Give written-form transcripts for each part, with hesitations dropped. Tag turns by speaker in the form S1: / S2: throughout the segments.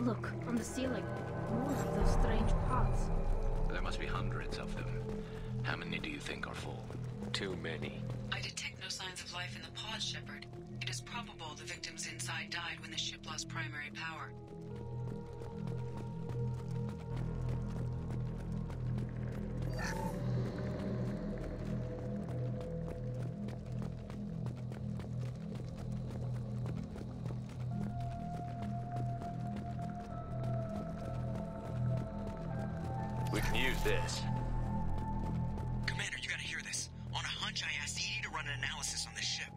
S1: Look, on the ceiling. More of those strange pods.
S2: There must be hundreds of them. How many do you think are full?
S3: Too many.
S4: I detect no signs of life in the pod, Shepard. It is probable the victims inside died when the ship lost primary power.
S3: We can use this.
S5: Commander, you gotta hear this. On a hunch, I asked Edie to run an analysis on this ship.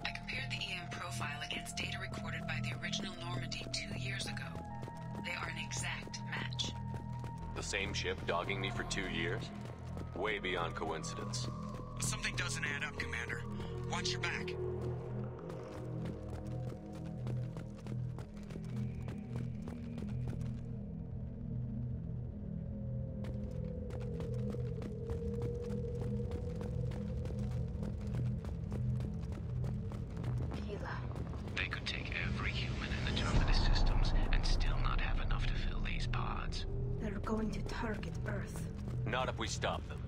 S4: I compared the EM profile against data recorded by the original Normandy 2 years ago. They are an exact match.
S3: The same ship dogging me for 2 years? Way beyond coincidence.
S5: Something doesn't add up, Commander. Watch your back.
S2: They could take every human in the Terminus systems and still not have enough to fill these pods.
S1: They're going to target Earth.
S3: Not if we stop them.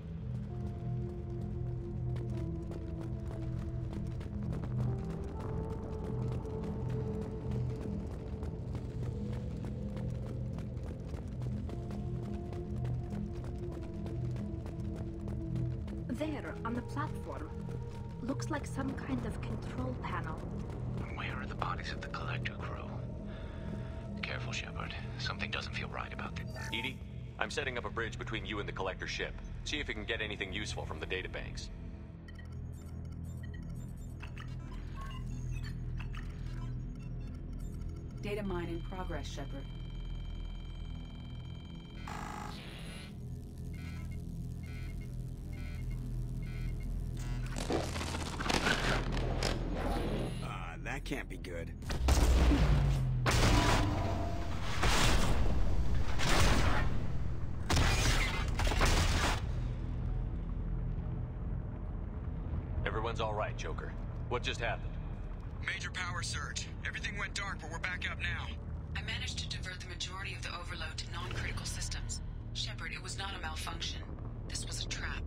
S1: There, on the platform. Looks like some kind of control panel.
S2: Where are the bodies of the Collector crew? Careful, Shepard. Something doesn't feel right about this.
S3: Edie, I'm setting up a bridge between you and the Collector ship. See if you can get anything useful from the databanks.
S4: Data mine in progress, Shepard.
S5: That can't be good.
S3: Everyone's all right, Joker. What just happened?
S5: Major power surge. Everything went dark, but we're back up now.
S4: I managed to divert the majority of the overload to non-critical systems. Shepard, it was not a malfunction. This was a trap.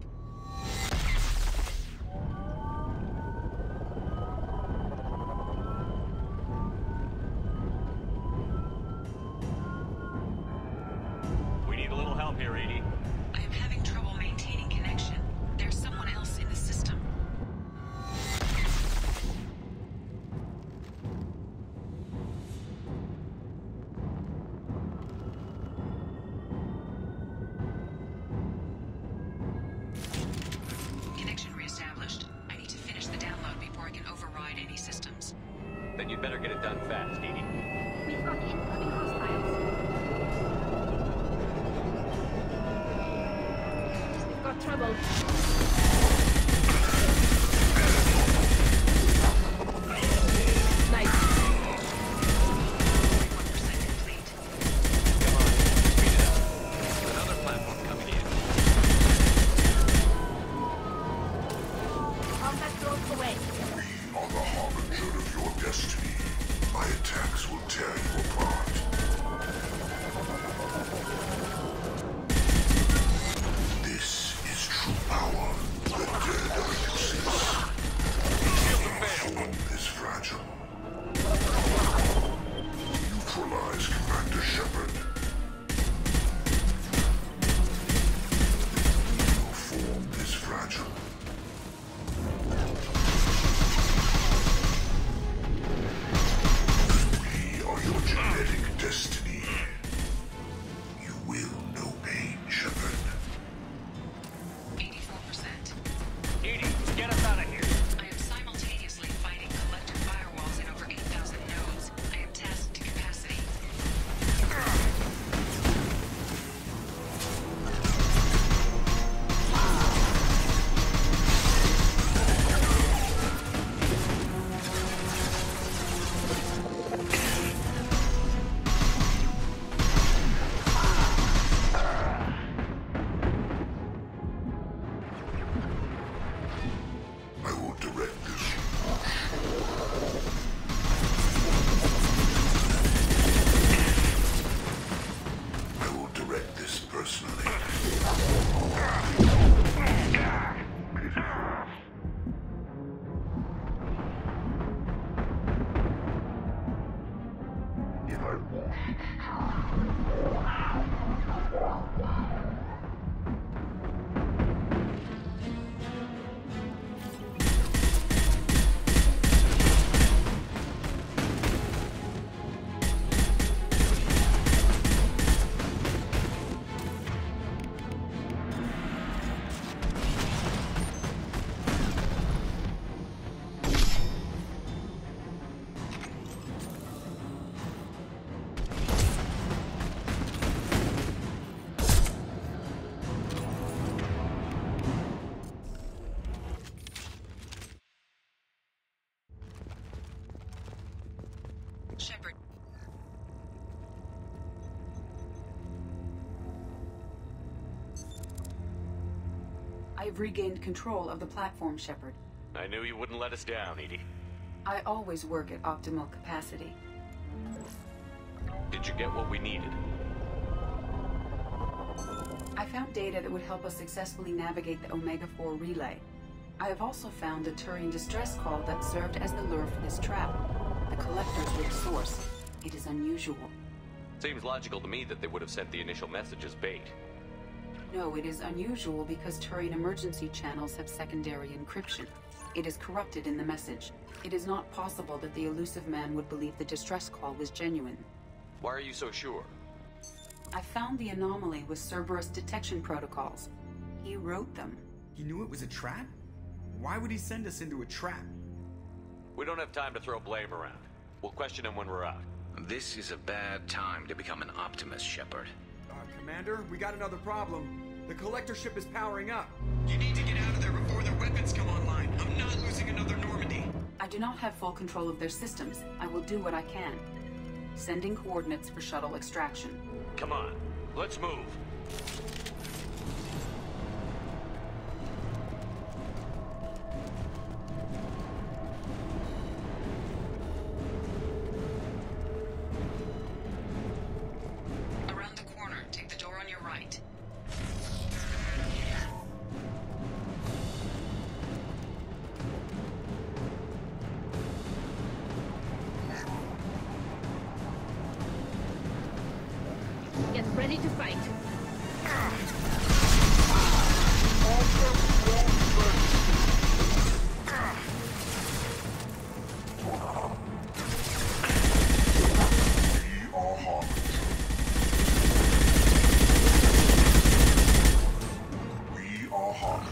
S3: We need a little help here, Edie.
S4: I am having trouble maintaining connection. There's someone else in the system. Connection reestablished. I need to finish the download before I can override any systems.
S3: Then you'd better get it done fast, Edie.
S1: We've got incoming hostiles. We've got trouble. Nice.
S4: 41% complete.
S3: Come on, speed it up.
S2: Another platform coming in.
S1: Combat drones away.
S6: We are the harbinger of your destiny. My attacks will tear you apart. This is true power. The dead are useless. Form is fragile. Neutralize Commander Shepard. Your form is fragile. We are your genetic destiny. You will know pain, Shepard.
S4: 84%.
S3: Edie, get us out of here.
S4: I am simultaneously fighting collective firewalls in over 8,000 nodes. I am tasked to capacity. Shepard, I've regained control of the platform, Shepard.
S3: I knew you wouldn't let us down, Edie.
S4: I always work at optimal capacity.
S3: Did you get what we needed?
S4: I found data that would help us successfully navigate the Omega-4 relay. I have also found a Turian distress call that served as the lure for this trap. The collectors were the source. It is unusual.
S3: Seems logical to me that they would have sent the initial message as bait.
S4: No, it is unusual because Turian emergency channels have secondary encryption. It is corrupted in the message. It is not possible that the elusive man would believe the distress call was genuine.
S3: Why are you so sure?
S4: I found the anomaly with Cerberus detection protocols. He wrote them.
S5: He knew it was a trap? Why would he send us into a trap?
S3: We don't have time to throw blame around. We'll question him when we're out.
S2: This is a bad time to become an optimist, Shepard.
S7: Commander, we got another problem. The collector ship is powering up.
S5: You need to get out of there before their weapons come online. I'm not losing another Normandy.
S4: I do not have full control of their systems. I will do what I can. Sending coordinates for shuttle extraction.
S3: Come on, let's move.
S4: Around the corner, take the door on your right.
S1: Get ready to fight.
S6: We are Harbinger.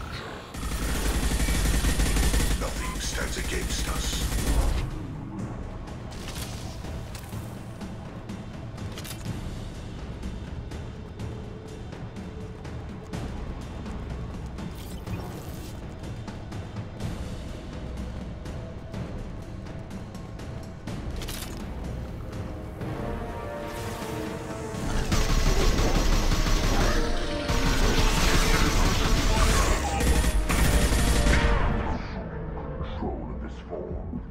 S6: Nothing stands against us. Control of this form.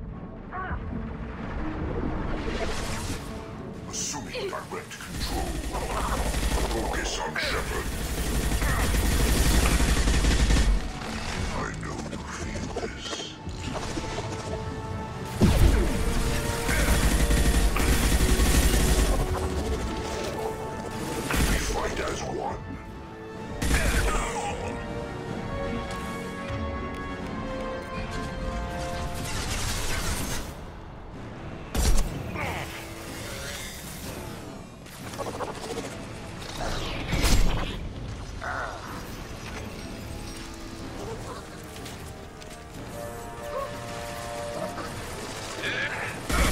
S6: Assuming direct control. Focus on Shepard. I know you feel this. We fight as one.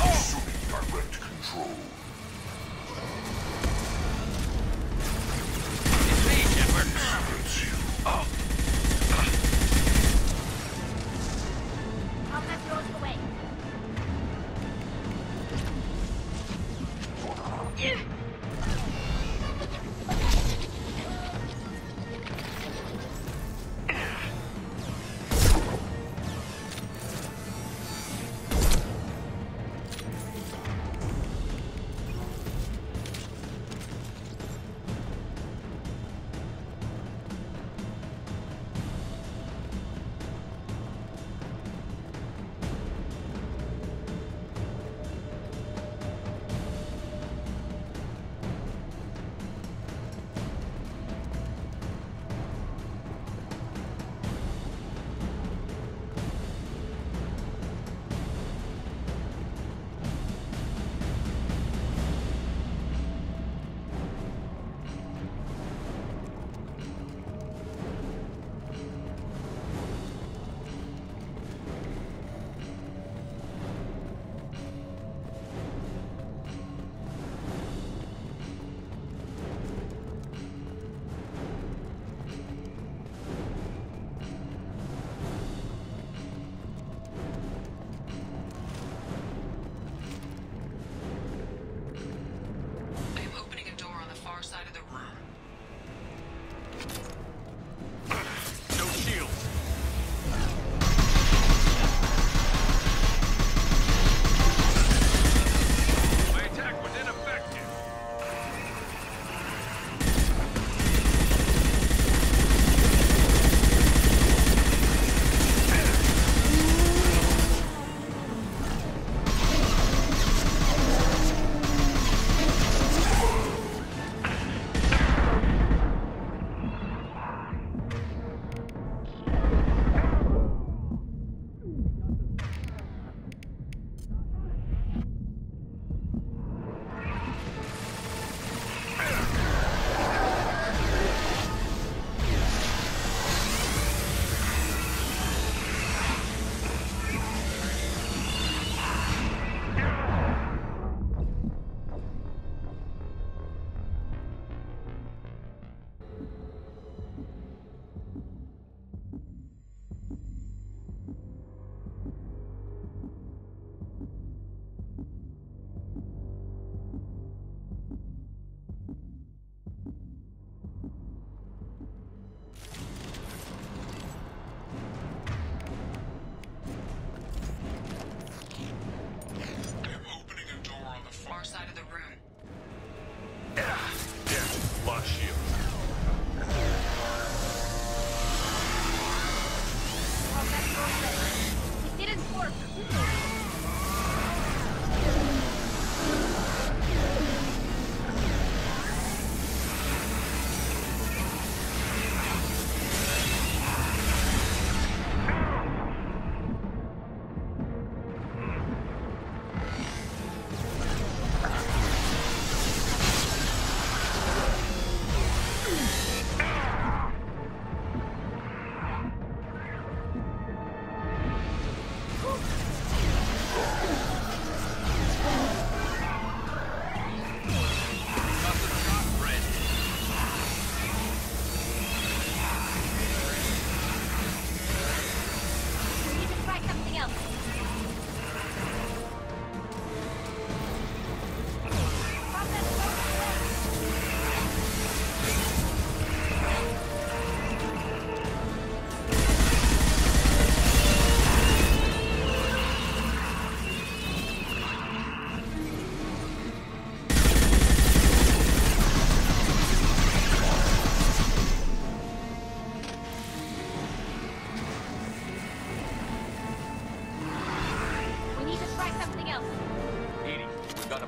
S6: Assuming direct control.
S2: It's me, Shepard.
S6: It's you.
S1: I'll have yours away.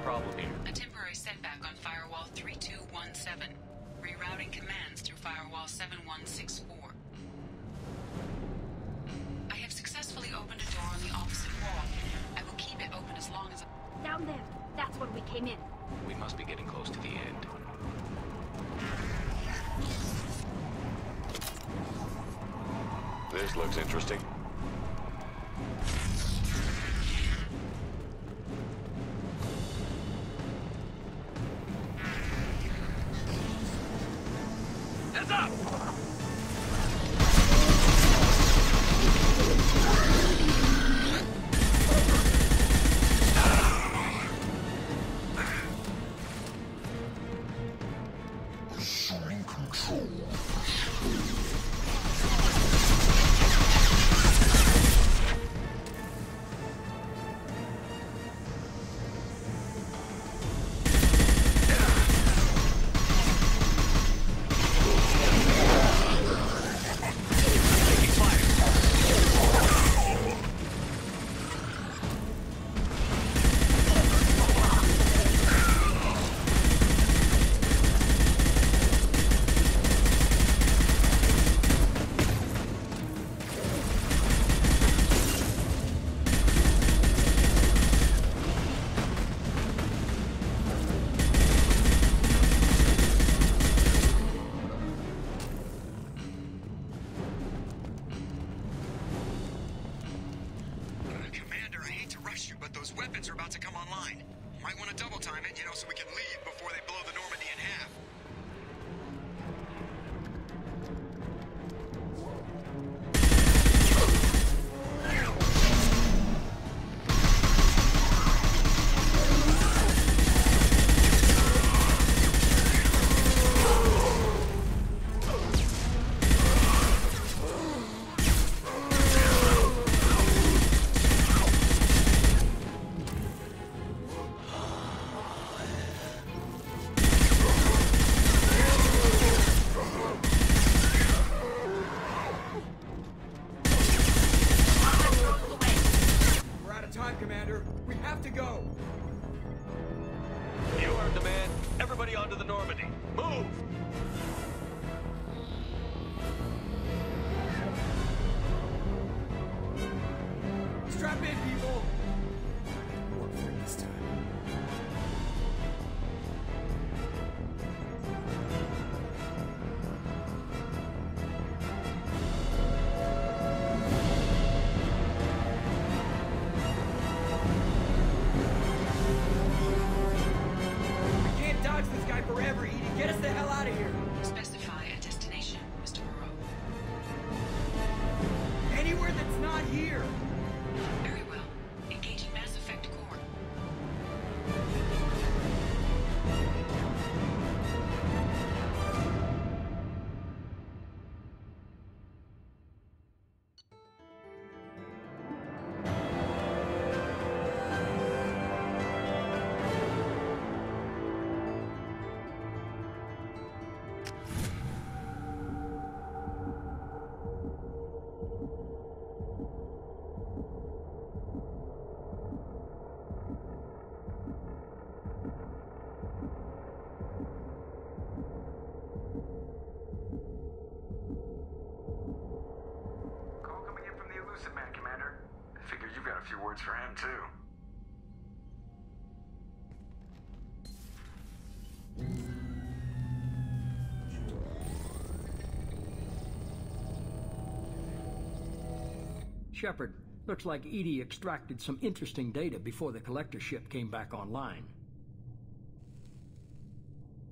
S3: problem here?
S4: A temporary setback on Firewall 3217. Rerouting commands through Firewall 7164. I have successfully opened a door on the opposite wall. I will keep it open as long as...
S1: Down there. That's when we came in.
S2: We must be getting close to the end.
S3: This looks interesting.
S2: Heads up!
S6: Assuming control.
S5: but those weapons are about to come online. Might want to double time it, so we can leave before they blow the Normandy in half.
S7: Commander, we have to go!
S3: You heard the man. Everybody onto the Normandy. Move!
S7: Strap in, people! Work for it this time. This guy forever, Edie. Get us the hell out of here.
S4: Specify a destination, Mr. Moreau.
S7: Anywhere that's not here.
S4: Very well. Engaging Mass Effect core.
S8: Man, Commander. I figure you've got a few words for him, too.
S9: Shepard, looks like Edie extracted some interesting data before the collector ship came back online.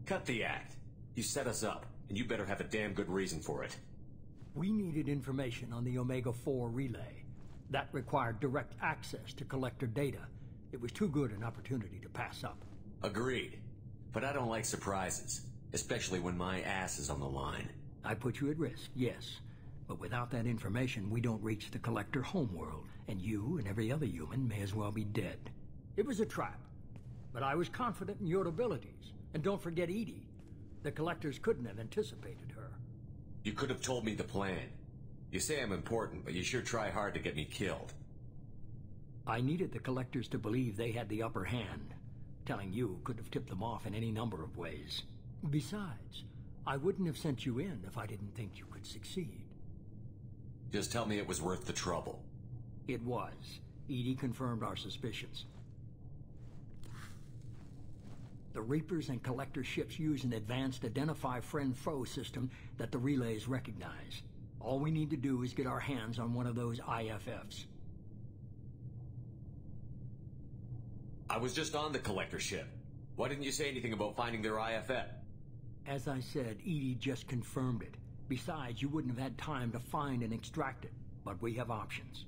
S3: Cut the act. You set us up, and you better have a damn good reason for it.
S9: We needed information on the Omega-4 relay. That required direct access to collector data. It was too good an opportunity to pass up.
S3: Agreed. But I don't like surprises, especially when my ass is on the line.
S9: I put you at risk, yes. But without that information, we don't reach the collector homeworld, and you and every other human may as well be dead. It was a trap, but I was confident in your abilities. And don't forget Edie. The collectors couldn't have anticipated her.
S3: You could have told me the plan. You say I'm important, but you sure try hard to get me killed.
S9: I needed the collectors to believe they had the upper hand. Telling you could have tipped them off in any number of ways. Besides, I wouldn't have sent you in if I didn't think you could succeed.
S3: Just tell me it was worth the trouble.
S9: It was. Edie confirmed our suspicions. The Reapers and Collector ships use an advanced Identify Friend-Foe system that the relays recognize. All we need to do is get our hands on one of those IFFs.
S3: I was just on the Collector ship. Why didn't you say anything about finding their IFF?
S9: As I said, Edie just confirmed it. Besides, you wouldn't have had time to find and extract it, but we have options.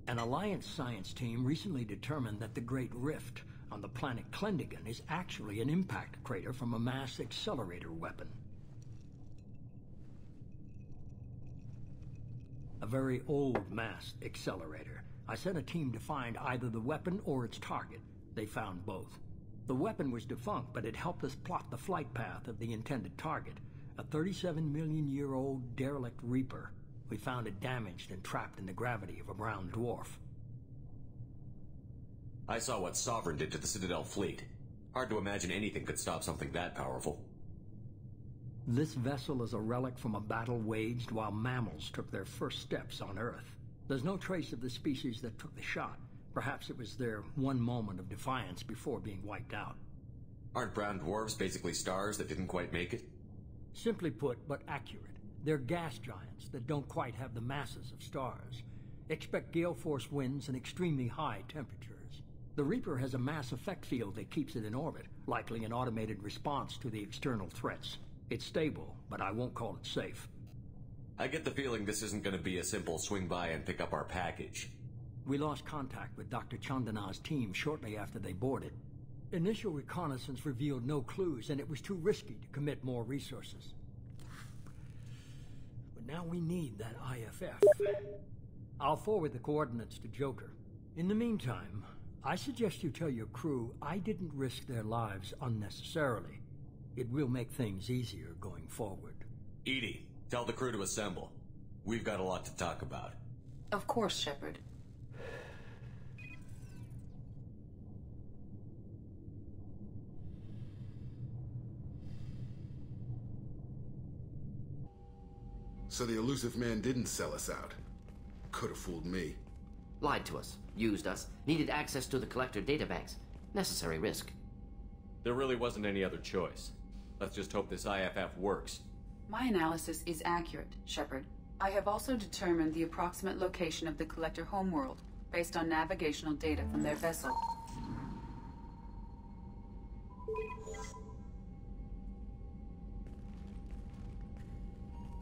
S9: An Alliance science team recently determined that the Great Rift on the planet Klendigan is actually an impact crater from a mass accelerator weapon. A very old mass accelerator. I sent a team to find either the weapon or its target. They found both. The weapon was defunct, but it helped us plot the flight path of the intended target, a 37-million-year-old derelict Reaper. We found it damaged and trapped in the gravity of a brown dwarf.
S3: I saw what Sovereign did to the Citadel fleet. Hard to imagine anything could stop something that powerful.
S9: This vessel is a relic from a battle waged while mammals took their first steps on Earth. There's no trace of the species that took the shot. Perhaps it was their one moment of defiance before being wiped out.
S3: Aren't brown dwarves basically stars that didn't quite make it?
S9: Simply put, but accurate. They're gas giants that don't quite have the masses of stars. Expect gale force winds and extremely high temperatures. The Reaper has a mass effect field that keeps it in orbit, likely an automated response to the external threats. It's stable, but I won't call it safe.
S3: I get the feeling this isn't going to be a simple swing by and pick up our package.
S9: We lost contact with Dr. Chandana's team shortly after they boarded. Initial reconnaissance revealed no clues, and it was too risky to commit more resources. But now we need that IFF. I'll forward the coordinates to Joker. In the meantime, I suggest you tell your crew I didn't risk their lives unnecessarily. It will make things easier going forward.
S3: Edie, tell the crew to assemble. We've got a lot to talk about.
S4: Of course, Shepard.
S10: So the elusive man didn't sell us out. Could have fooled me.
S11: Lied to us, used us, needed access to the Collector databanks. Necessary risk.
S3: There really wasn't any other choice. Let's just hope this IFF works.
S4: My analysis is accurate, Shepard. I have also determined the approximate location of the Collector homeworld, based on navigational data from their vessel.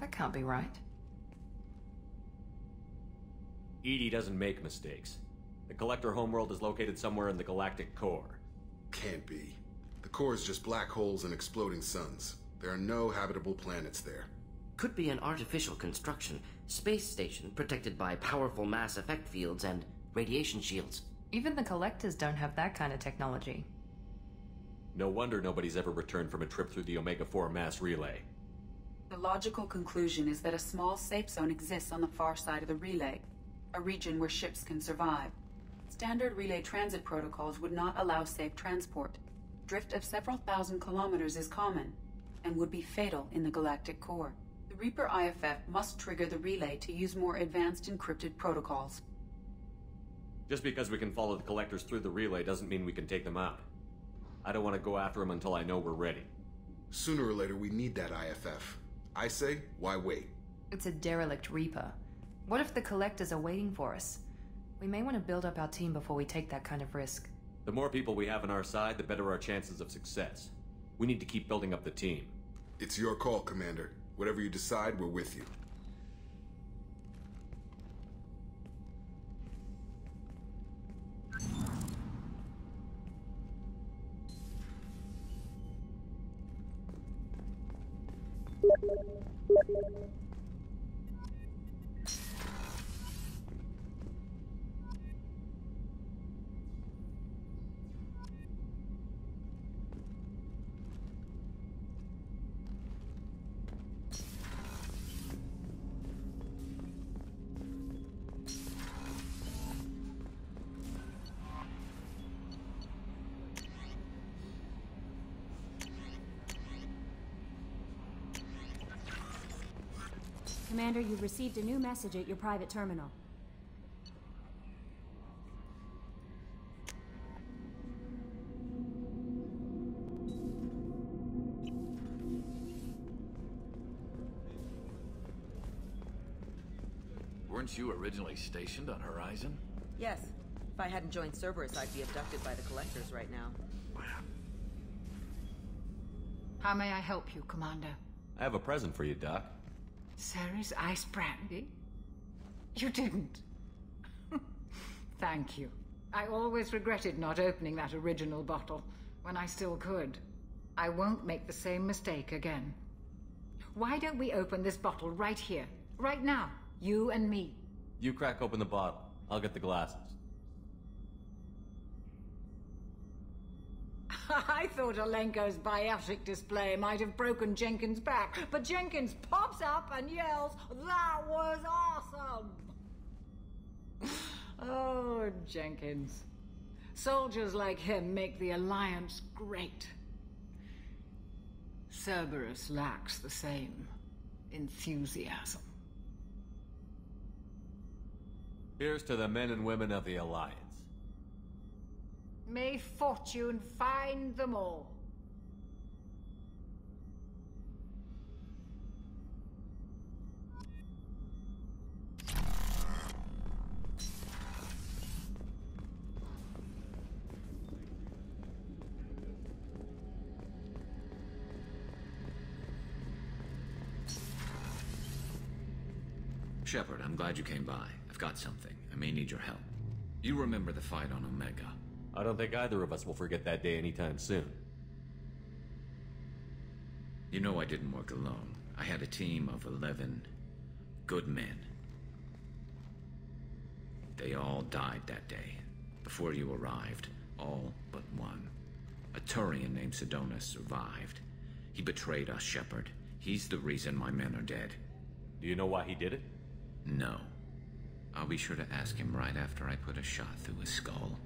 S12: That can't be right.
S3: Edie doesn't make mistakes. The Collector homeworld is located somewhere in the galactic core.
S10: Can't be. The core is just black holes and exploding suns. There are no habitable planets there.
S11: Could be an artificial construction, space station protected by powerful mass effect fields and radiation shields.
S12: Even the Collectors don't have that kind of technology.
S3: No wonder nobody's ever returned from a trip through the Omega-4 mass relay.
S4: The logical conclusion is that a small safe zone exists on the far side of the relay, a region where ships can survive. Standard relay transit protocols would not allow safe transport. Drift of several thousand kilometers is common, and would be fatal in the galactic core. The Reaper IFF must trigger the relay to use more advanced encrypted protocols.
S3: Just because we can follow the Collectors through the relay doesn't mean we can take them out. I don't want to go after them until I know we're ready.
S10: Sooner or later, we need that IFF. I say, why wait?
S12: It's a derelict Reaper. What if the Collectors are waiting for us? We may want to build up our team before we take that kind of risk.
S3: The more people we have on our side, the better our chances of success. We need to keep building up the team.
S10: It's your call, Commander. Whatever you decide, we're with you.
S13: Commander, you've received a new message at your private terminal.
S14: Weren't you originally stationed on Horizon?
S15: Yes. If I hadn't joined Cerberus, I'd be abducted by the Collectors right now.
S16: How may I help you, Commander?
S3: I have a present for you, Doc.
S16: Ceres ice brandy? You didn't. Thank you. I always regretted not opening that original bottle when I still could. I won't make the same mistake again. Why don't we open this bottle right here, right now? You and me.
S3: You crack open the bottle. I'll get the glasses.
S16: I thought Alenko's biotic display might have broken Jenkins' back, but Jenkins pops up and yells, "That was awesome!" Oh, Jenkins. Soldiers like him make the Alliance great. Cerberus lacks the same enthusiasm.
S3: Here's to the men and women of the Alliance.
S16: May fortune find them all.
S2: Shepard, I'm glad you came by. I've got something. I may need your help. You remember the fight on Omega?
S3: I don't think either of us will forget that day anytime soon.
S2: You know I didn't work alone. I had a team of 11 good men. They all died that day, before you arrived. All but one. A Turian named Sidonus survived. He betrayed us, Shepard. He's the reason my men are dead.
S3: Do you know why he did it?
S2: No. I'll be sure to ask him right after I put a shot through his skull.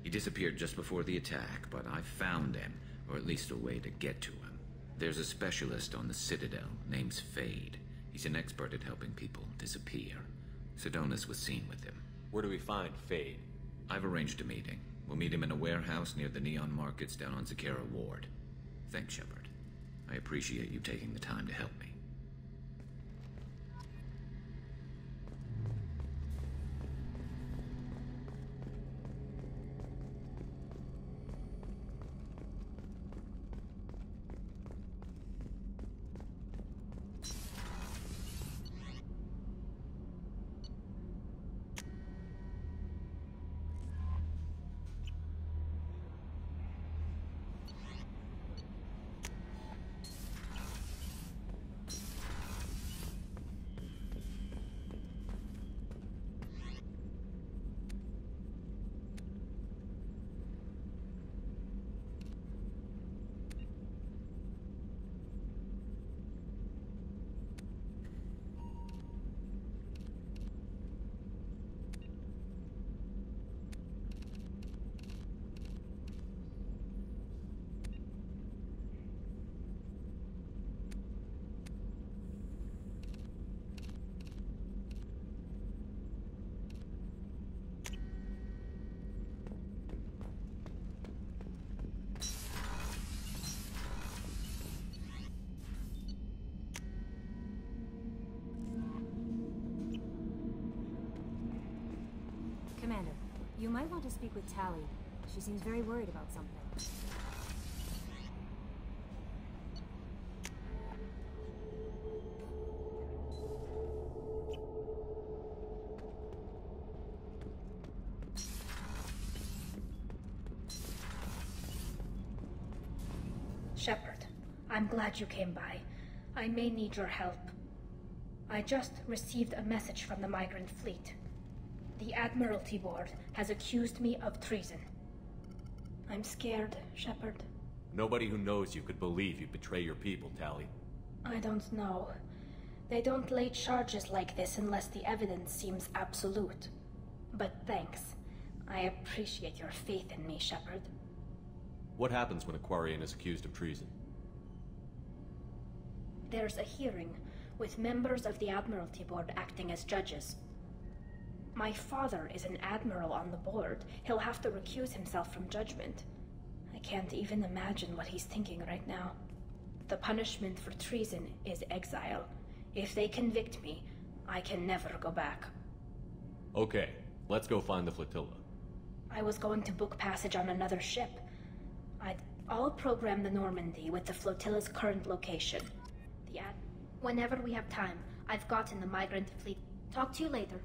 S2: He disappeared just before the attack, but I found him, or at least a way to get to him. There's a specialist on the Citadel, named Fade. He's an expert at helping people disappear. Sidonus was seen with him.
S3: Where do we find Fade?
S2: I've arranged a meeting. We'll meet him in a warehouse near the Neon Markets down on Zakera Ward. Thanks, Shepard. I appreciate you taking the time to help me.
S13: Commander, you might want to speak with Tali. She seems very worried about something.
S1: Shepard, I'm glad you came by. I may need your help. I just received a message from the migrant fleet. The Admiralty Board has accused me of treason. I'm scared, Shepard.
S3: Nobody who knows you could believe you'd betray your people, Tali.
S1: I don't know. They don't lay charges like this unless the evidence seems absolute. But thanks. I appreciate your faith in me, Shepard.
S3: What happens when a Quarian is accused of treason?
S1: There's a hearing with members of the Admiralty Board acting as judges. My father is an admiral on the board. He'll have to recuse himself from judgment. I can't even imagine what he's thinking right now. The punishment for treason is exile. If they convict me, I can never go back.
S3: Okay, let's go find the flotilla.
S1: I was going to book passage on another ship. I'll program the Normandy with the flotilla's current location. Whenever we have time, I've gotten the migrant fleet. Talk to you later.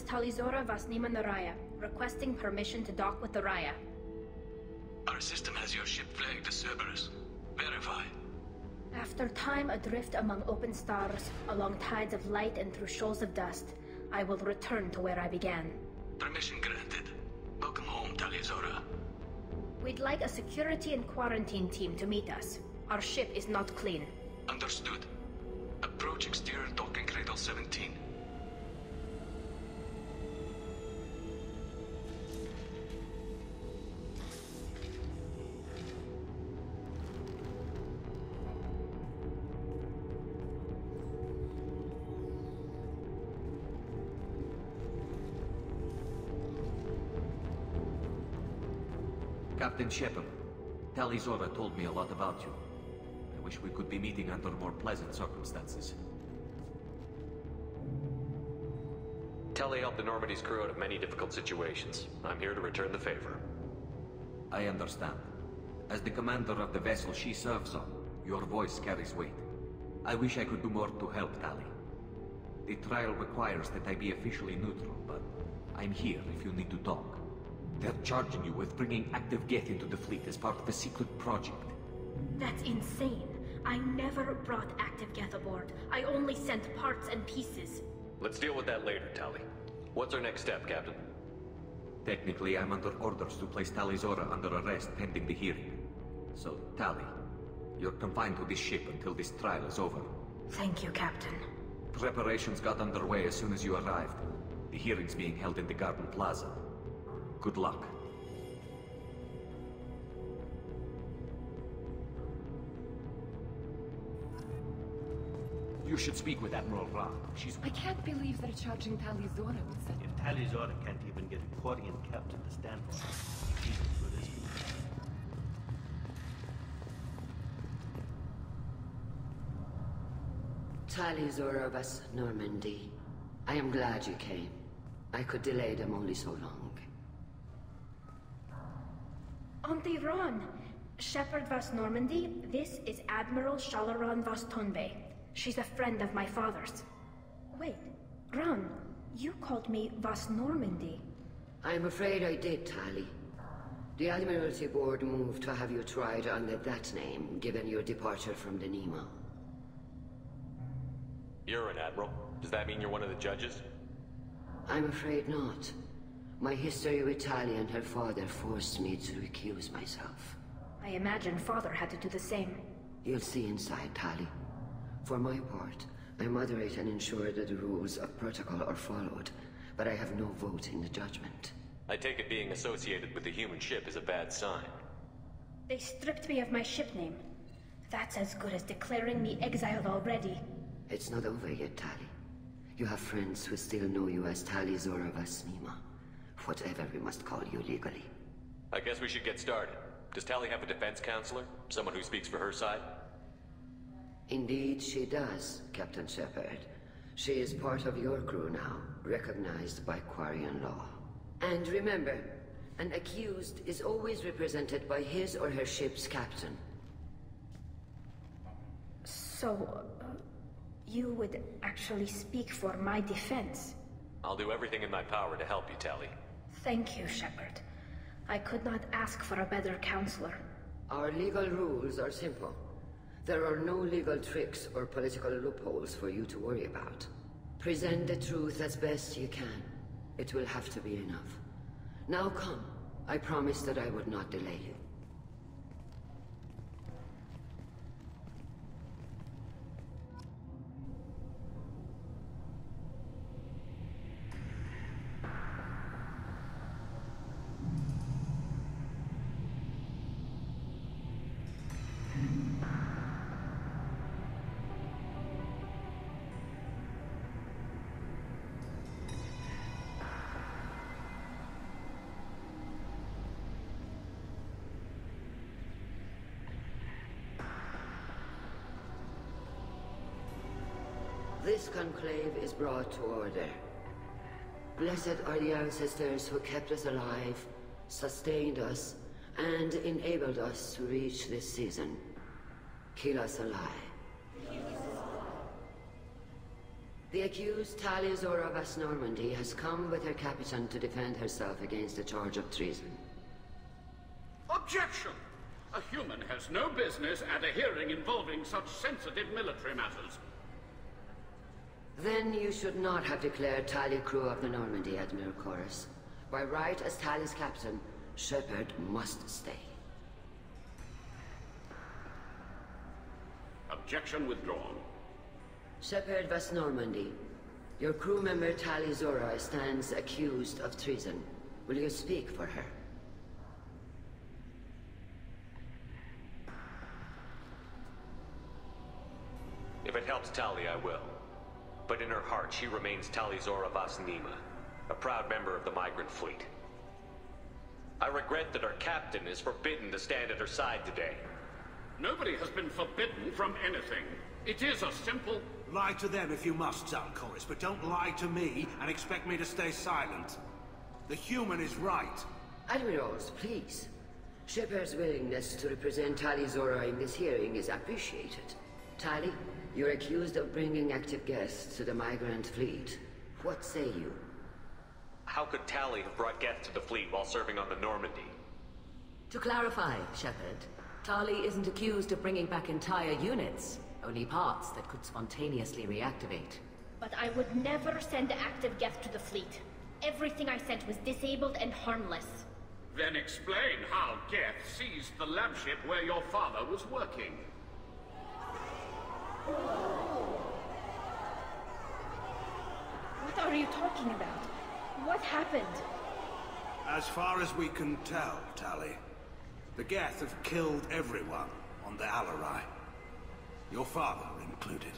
S1: Talizora Vasnima Naraya, requesting permission to dock with the Raya.
S17: Our system has your ship flagged as Cerberus. Verify.
S1: After time adrift among open stars, along tides of light and through shoals of dust, I will return to where I began.
S17: Permission granted. Welcome home, Talizora.
S1: We'd like a security and quarantine team to meet us. Our ship is not clean.
S17: Understood. Approach exterior docking cradle 17.
S18: Captain Shepard, Talizora told me a lot about you. I wish we could be meeting under more pleasant circumstances.
S3: Tali helped the Normandy's crew out of many difficult situations. I'm here to return the favor.
S18: I understand. As the commander of the vessel she serves on, your voice carries weight. I wish I could do more to help Tali. The trial requires that I be officially neutral, but I'm here if you need to talk. They're charging you with bringing active Geth into the fleet as part of a secret project.
S1: That's insane. I never brought active Geth aboard. I only sent parts and pieces.
S3: Let's deal with that later, Tali. What's our next step, Captain?
S18: Technically, I'm under orders to place Talizora under arrest pending the hearing. So, Tali, you're confined to this ship until this trial is over.
S1: Thank you, Captain.
S18: Preparations got underway as soon as you arrived. The hearing's being held in the Garden Plaza. Good luck.
S19: You should speak with Admiral Ra.
S20: I can't believe they're charging Talizora with such...
S19: If Talizora can't even get a Quarian captain to stand for her, she's as good as he.
S21: Talizora vas Normandy. I am glad you came. I could delay them only so long.
S1: Auntie Ron! Shepard vas Normandy, this is Admiral Shalaran vas Tonbe. She's a friend of my father's. Wait, Ron, you called me vas Normandy.
S21: I'm afraid I did, Tali. The Admiralty Board moved to have you tried under that name, given your departure from the Nemo.
S3: You're an admiral. Does that mean you're one of the judges?
S21: I'm afraid not. My history with Tali and her father forced me to recuse myself.
S1: I imagine Father had to do the same.
S21: You'll see inside, Tali. For my part, I moderate and ensure that the rules of protocol are followed, but I have no vote in the judgment.
S3: I take it being associated with the human ship is a bad sign.
S1: They stripped me of my ship name. That's as good as declaring me exiled already.
S21: It's not over yet, Tali. You have friends who still know you as Tali Zora Vasnima. Whatever we must call you legally.
S3: I guess we should get started. Does Tali have a defense counselor? Someone who speaks for her side?
S21: Indeed, she does, Captain Shepard. She is part of your crew now, recognized by Quarian law. And remember, an accused is always represented by his or her ship's captain.
S1: So, you would actually speak for my defense?
S3: I'll do everything in my power to help you, Tali.
S1: Thank you, Shepard. I could not ask for a better counselor.
S21: Our legal rules are simple. There are no legal tricks or political loopholes for you to worry about. Present the truth as best you can. It will have to be enough. Now come. I promised that I would not delay you. This conclave is brought to order. Blessed are the ancestors who kept us alive, sustained us, and enabled us to reach this season. Kill us alive. The accused Tali Zora Vas Normandy has come with her captain to defend herself against a charge of treason.
S6: Objection! A human has no business at a hearing involving such sensitive military matters.
S21: Then you should not have declared Tali crew of the Normandy, Admiral Chorus. By right as Tali's captain, Shepard must stay.
S6: Objection withdrawn.
S21: Shepard Vas Normandy, your crew member Tali Zora stands accused of treason. Will you speak for her?
S3: If it helps Tali, I will. But in her heart, she remains Tali Zora Vas Nima, a proud member of the migrant fleet. I regret that our captain is forbidden to stand at her side today.
S6: Nobody has been forbidden from anything. It is a simple...
S22: Lie to them if you must, Chorus, but don't lie to me and expect me to stay silent. The human is right.
S21: Admirals, please. Shepard's willingness to represent Tali Zora in this hearing is appreciated. Tali, you're accused of bringing active guests to the migrant fleet. What say you?
S3: How could Tali have brought Geth to the fleet while serving on the Normandy?
S23: To clarify, Shepard, Tali isn't accused of bringing back entire units, only parts that could spontaneously reactivate.
S1: But I would never send active Geth to the fleet. Everything I sent was disabled and harmless.
S6: Then explain how Geth seized the lab ship where your father was working.
S1: What are you talking about? What happened?
S22: As far as we can tell, Tali, the Geth have killed everyone on the Alarai. Your father included.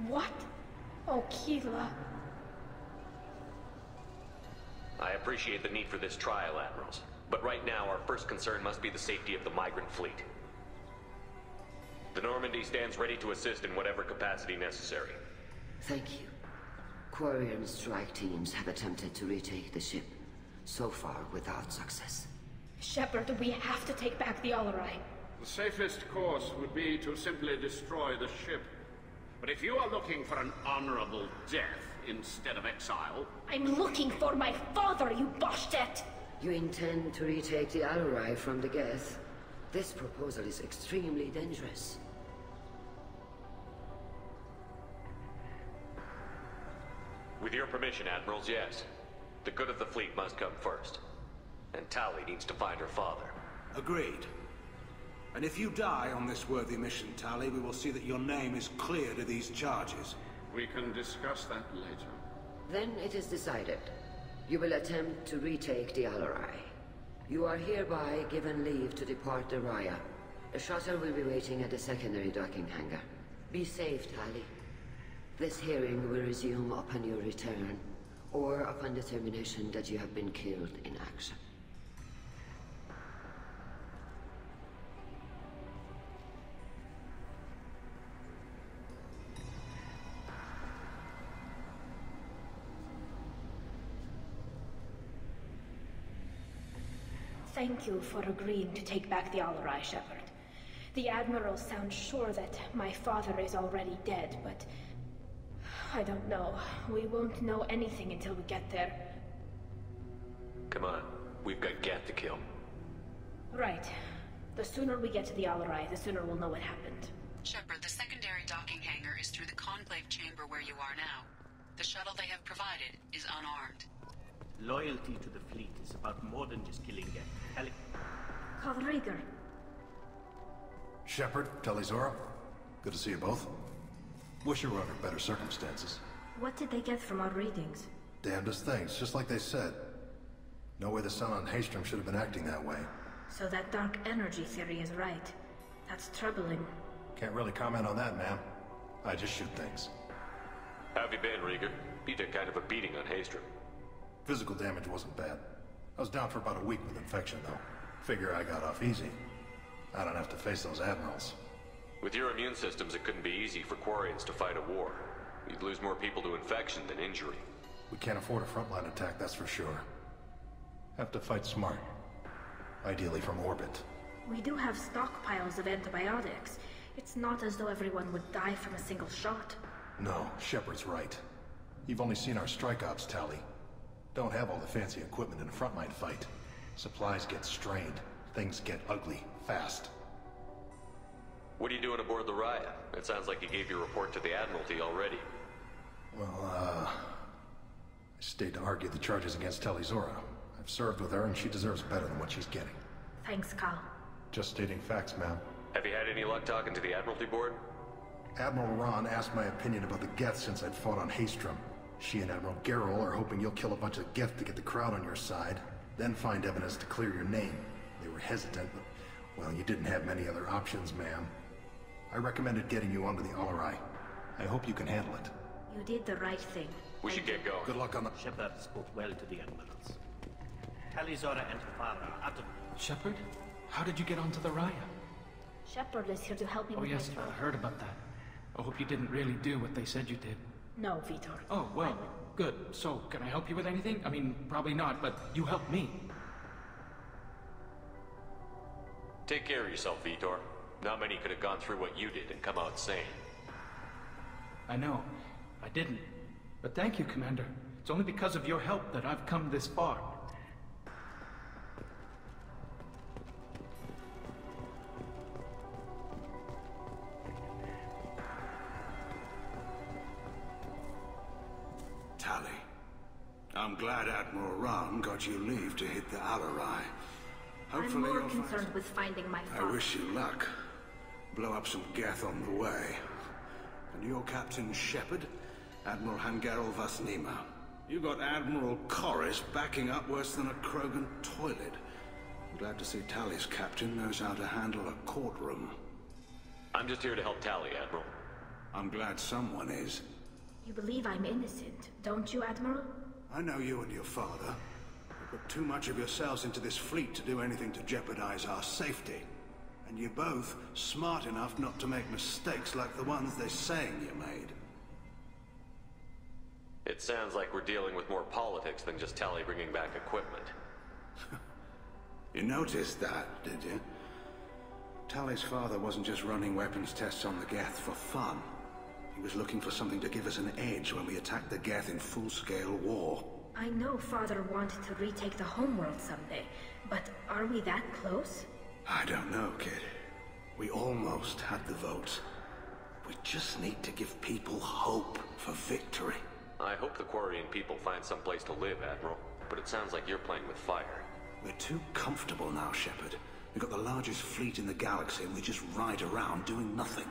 S1: What? Oh, Keela.
S3: I appreciate the need for this trial, Admirals. But right now, our first concern must be the safety of the migrant fleet. The Normandy stands ready to assist in whatever capacity necessary.
S21: Thank you. Quarian strike teams have attempted to retake the ship, so far without success.
S1: Shepard, we have to take back the Alarai.
S6: The safest course would be to simply destroy the ship. But if you are looking for an honorable death instead of exile...
S1: I'm looking for my father, you Boshtet!
S21: You intend to retake the Alarai from the Geth? This proposal is extremely dangerous.
S3: With your permission, Admirals, yes. The good of the fleet must come first. And Tali needs to find her father.
S22: Agreed. And if you die on this worthy mission, Tali, we will see that your name is cleared of these charges.
S6: We can discuss that later.
S21: Then it is decided. You will attempt to retake the Alarai. You are hereby given leave to depart the Raya. The shuttle will be waiting at the secondary docking hangar. Be safe, Tali. This hearing will resume upon your return, or upon determination that you have been killed in action.
S1: Thank you for agreeing to take back the Alarai, Shepard. The Admiral sounds sure that my father is already dead, but I don't know. We won't know anything until we get there.
S3: Come on, we've got Geth to kill.
S1: Right. The sooner we get to the Alarai, the sooner we'll know what happened.
S4: Shepard, the secondary docking hangar is through the Conclave chamber where you are now. The shuttle they have provided is unarmed.
S19: Loyalty to the fleet is about more than just killing Geth.
S1: Kalrieger.
S5: Shepard, Talizora. Good to see you both. Wish you were under better circumstances.
S1: What did they get from our readings?
S5: Damnedest things, just like they said. No way the sun on Haystrom should have been acting that way.
S1: So that dark energy theory is right. That's troubling.
S5: Can't really comment on that, ma'am. I just shoot things.
S3: How have you been, Rieger? You took kind of a beating on Haystrom.
S5: Physical damage wasn't bad. I was down for about a week with infection, though. Figure I got off easy. I don't have to face those admirals.
S3: With your immune systems, it couldn't be easy for Quarians to fight a war. You'd lose more people to infection than injury.
S5: We can't afford a frontline attack, that's for sure. Have to fight smart. Ideally from orbit.
S1: We do have stockpiles of antibiotics. It's not as though everyone would die from a single shot.
S5: No, Shepard's right. You've only seen our strike ops, Tali. Don't have all the fancy equipment in a frontline fight. Supplies get strained. Things get ugly, fast.
S3: What are you doing aboard the Raya? It sounds like you gave your report to the Admiralty already.
S5: Well, I stayed to argue the charges against Talizora. I've served with her and she deserves better than what she's getting.
S1: Thanks, Kal.
S5: Just stating facts, ma'am.
S3: Have you had any luck talking to the Admiralty board?
S5: Admiral Ron asked my opinion about the Geth since I'd fought on Haystrom. She and Admiral Gerrel are hoping you'll kill a bunch of Geth to get the crowd on your side, then find evidence to clear your name. They were hesitant, but, well, you didn't have many other options, ma'am. I recommended getting you onto the Alarai. I hope you can handle it.
S1: You did the right thing.
S3: We should get going.
S5: Good luck on the...
S19: Shepard spoke well to the Admirals. Talizora and her father are out of...
S7: Shepard? How did you get onto the Raya?
S1: Shepard is here to help me
S7: Oh
S1: with
S7: yes,
S1: my throat.
S7: I heard about that. I hope you didn't really do what they said you did.
S1: No, Vitor.
S7: Oh, well, good. So, can I help you with anything? I mean, probably not, but you helped me.
S3: Take care of yourself, Vitor. Not many could have gone through what you did and come out sane.
S7: I know. I didn't. But thank you, Commander. It's only because of your help that I've come this far.
S22: Tali, I'm glad Admiral Ron got you leave to hit the Alarai. Hopefully
S1: I'm more
S22: you'll
S1: concerned with finding my father.
S22: I wish you luck. Blow up some Geth on the way. And your Captain Shepard, Admiral Hangarel Vasnima. You got Admiral Corris backing up worse than a Krogan toilet. I'm glad to see Tali's captain knows how to handle a courtroom.
S3: I'm just here to help Tali, Admiral.
S22: I'm glad someone is.
S1: You believe I'm innocent, don't you, Admiral?
S22: I know you and your father. You put too much of yourselves into this fleet to do anything to jeopardize our safety. And you're both smart enough not to make mistakes like the ones they're saying you made.
S3: It sounds like we're dealing with more politics than just Tali bringing back equipment.
S22: You noticed that, did you? Tali's father wasn't just running weapons tests on the Geth for fun. He was looking for something to give us an edge when we attacked the Geth in full-scale war.
S1: I know Father wanted to retake the homeworld someday, but are we that close?
S22: I don't know, kid. We almost had the votes. We just need to give people hope for victory.
S3: I hope the Quarian people find some place to live, Admiral. But it sounds like you're playing with fire.
S22: We're too comfortable now, Shepard. We've got the largest fleet in the galaxy and we just ride around doing nothing.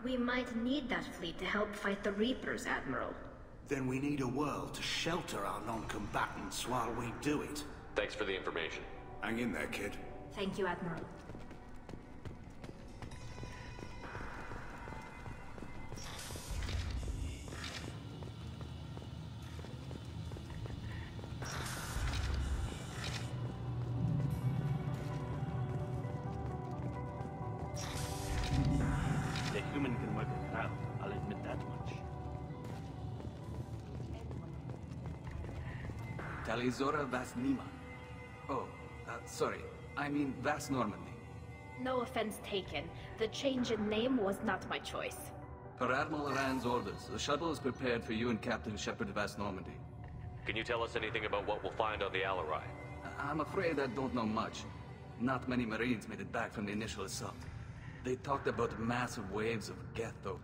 S1: We might need that fleet to help fight the Reapers, Admiral.
S22: Then we need a world to shelter our non-combatants while we do it.
S3: Thanks for the information.
S22: Hang in there, kid.
S1: Thank you, Admiral.
S19: The human can work a crowd, I'll admit that much.
S8: Talizora Vas Nima. Oh, sorry. I mean Vas Normandy.
S1: No offense taken. The change in name was not my choice.
S8: Per Admiral Rand's orders, the shuttle is prepared for you and Captain Shepard Vas Normandy.
S3: Can you tell us anything about what we'll find on the Alarai?
S8: I'm afraid I don't know much. Not many Marines made it back from the initial assault. They talked about massive waves of Geth, though.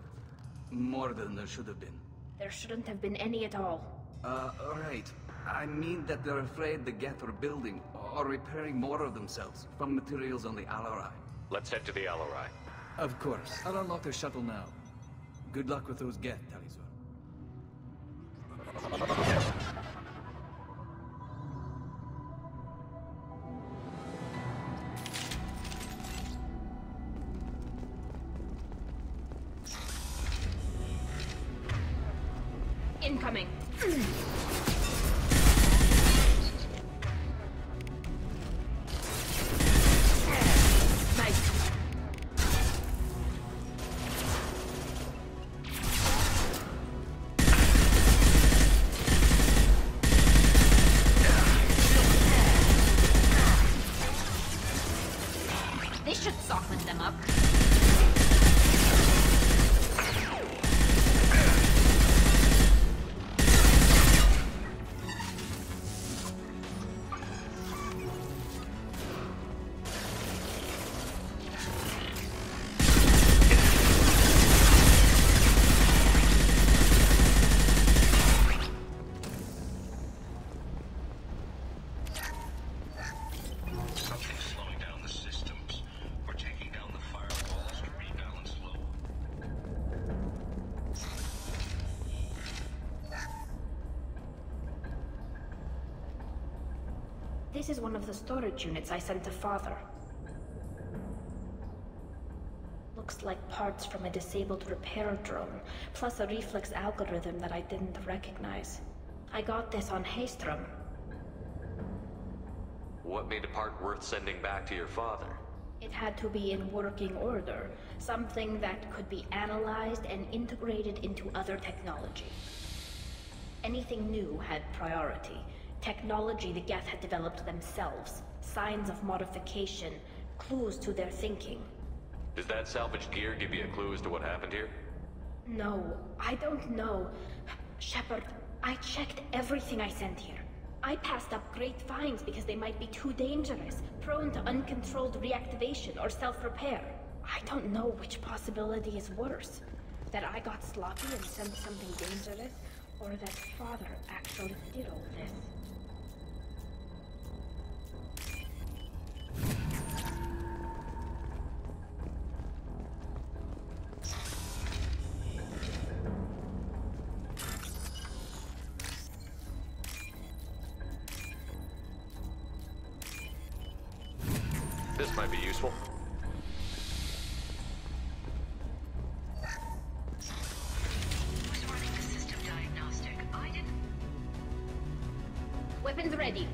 S8: More than there should have been.
S1: There shouldn't have been any at all.
S8: Right. I mean that they're afraid the Geth are building or repairing more of themselves from materials on the Alarai.
S3: Let's head to the Alarai.
S8: Of course. I'll unlock the shuttle now. Good luck with those Geth, Talizor.
S1: Incoming. Nice. This should soften them up. This is one of the storage units I sent to Father. Looks like parts from a disabled repair drone, plus a reflex algorithm that I didn't recognize. I got this on Haystrom.
S3: What made a part worth sending back to your father?
S1: It had to be in working order, something that could be analyzed and integrated into other technology. Anything new had priority. Technology the Geth had developed themselves, signs of modification, clues to their thinking.
S3: Does that salvaged gear give you a clue as to what happened here?
S1: No, I don't know. Shepard, I checked everything I sent here. I passed up great finds because they might be too dangerous, prone to uncontrolled reactivation or self-repair. I don't know which possibility is worse. That I got sloppy and sent something dangerous, or that Father actually did all this.
S3: This might be useful.
S21: Who's running the system diagnostic? I didn't.
S1: Weapons ready.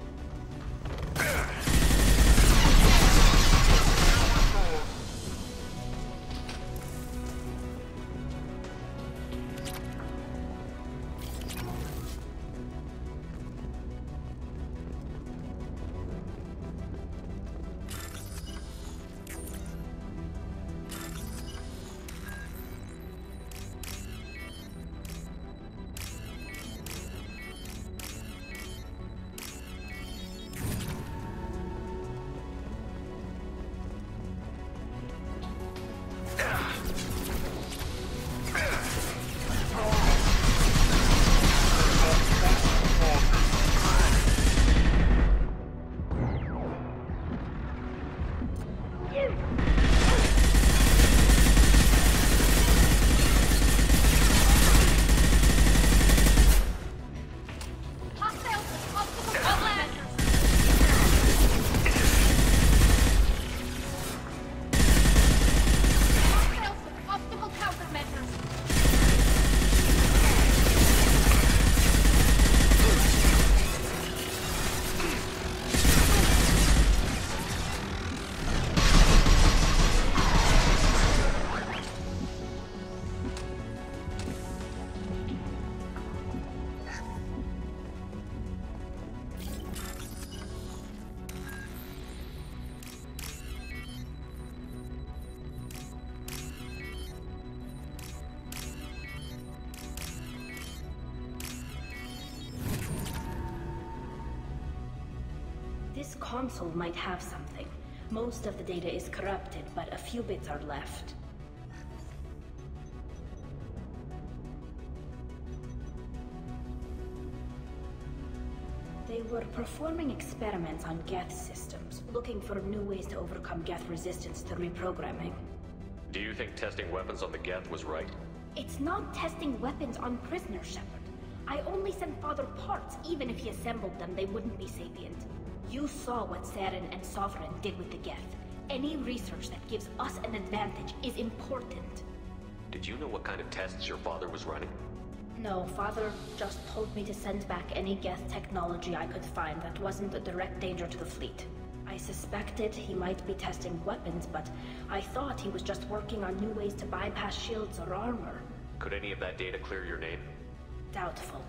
S1: console might have something. Most of the data is corrupted, but a few bits are left. They were performing experiments on Geth systems, looking for new ways to overcome Geth resistance to reprogramming.
S3: Do you think testing weapons on the Geth was right?
S1: It's not testing weapons on prisoners, Shepard. I only sent Father parts. Even if he assembled them, they wouldn't be sapient. You saw what Saren and Sovereign did with the Geth. Any research that gives us an advantage is important.
S3: Did you know what kind of tests your father was running?
S1: No, Father just told me to send back any Geth technology I could find that wasn't a direct danger to the fleet. I suspected he might be testing weapons, but I thought he was just working on new ways to bypass shields or armor.
S3: Could any of that data clear your name?
S1: Doubtful.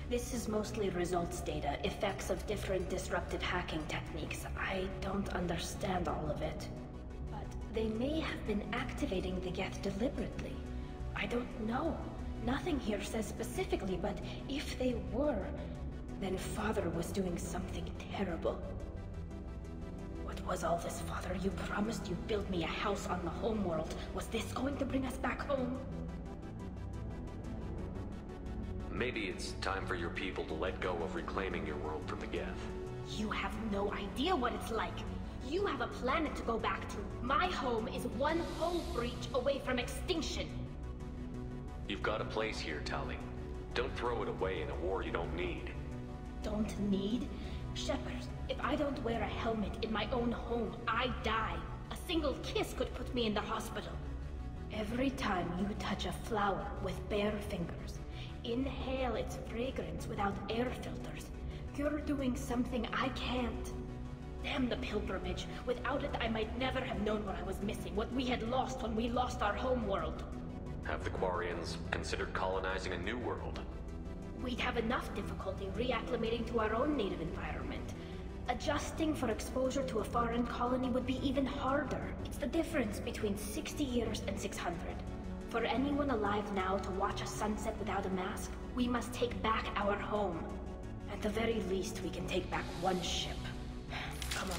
S1: This is mostly results data, effects of different disruptive hacking techniques. I don't understand all of it. But they may have been activating the Geth deliberately. I don't know. Nothing here says specifically, but if they were, then Father was doing something terrible. What was all this, Father? You promised you'd build me a house on the homeworld. Was this going to bring us back home?
S3: Maybe it's time for your people to let go of reclaiming your world from the Geth.
S1: You have no idea what it's like. You have a planet to go back to. My home is one hull breach away from extinction.
S3: You've got a place here, Tali. Don't throw it away in a war you don't need.
S1: Don't need? Shepard, if I don't wear a helmet in my own home, I die. A single kiss could put me in the hospital. Every time you touch a flower with bare fingers, inhale its fragrance without air filters, you're doing something I can't. Damn the pilgrimage. Without it, I might never have known what I was missing, what we had lost when we lost our home world.
S3: Have the Quarians considered colonizing a new world?
S1: We'd have enough difficulty reacclimating to our own native environment. Adjusting for exposure to a foreign colony would be even harder. It's the difference between 60 years and 600. For anyone alive now to watch a sunset without a mask, we must take back our home. At the very least, we can take back one ship. Come on.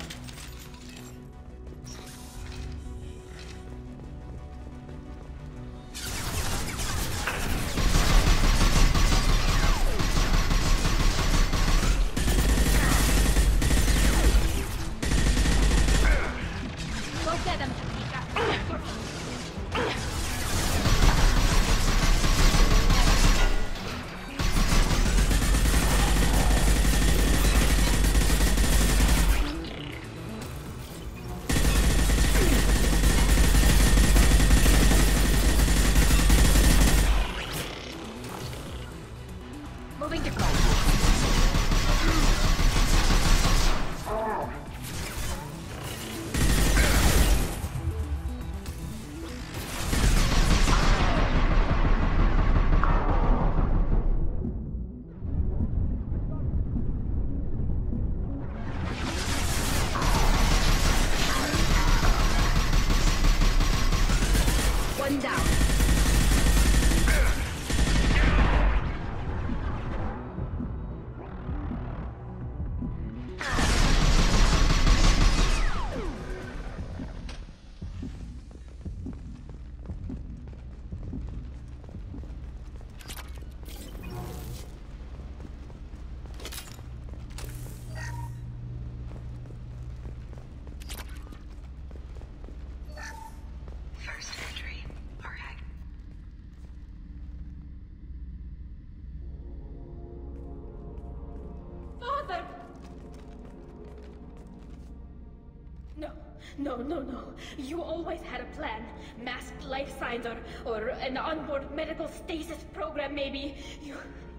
S1: No. You always had a plan. Masked life signs or an onboard medical stasis program, maybe.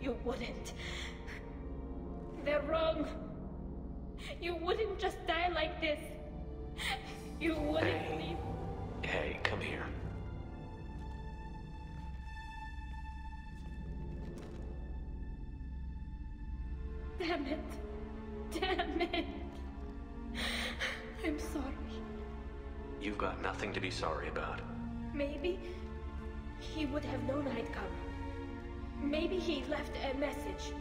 S1: You wouldn't. They're wrong. You wouldn't just die like this. You wouldn't leave.
S3: Hey, come here.
S1: Damn it. I'm sorry.
S3: You've got nothing to be sorry about.
S1: Maybe he would have known I'd come. Maybe he left a message.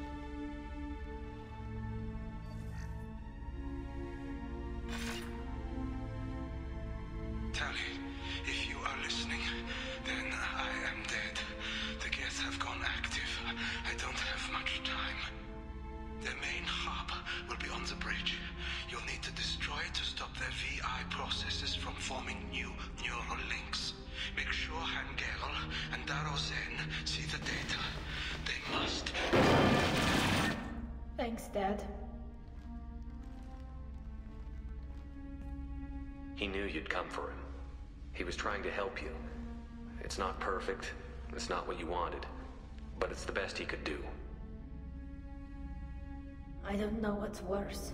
S9: The main hub will be on the bridge. You'll need to destroy it to stop their VI processes from forming new neural links. Make sure Hangerel and Darozen see the data. They must.
S1: Thanks, Dad.
S3: He knew you'd come for him. He was trying to help you. It's not perfect. It's not what you wanted. But it's the best he could do.
S1: I don't know what's worse.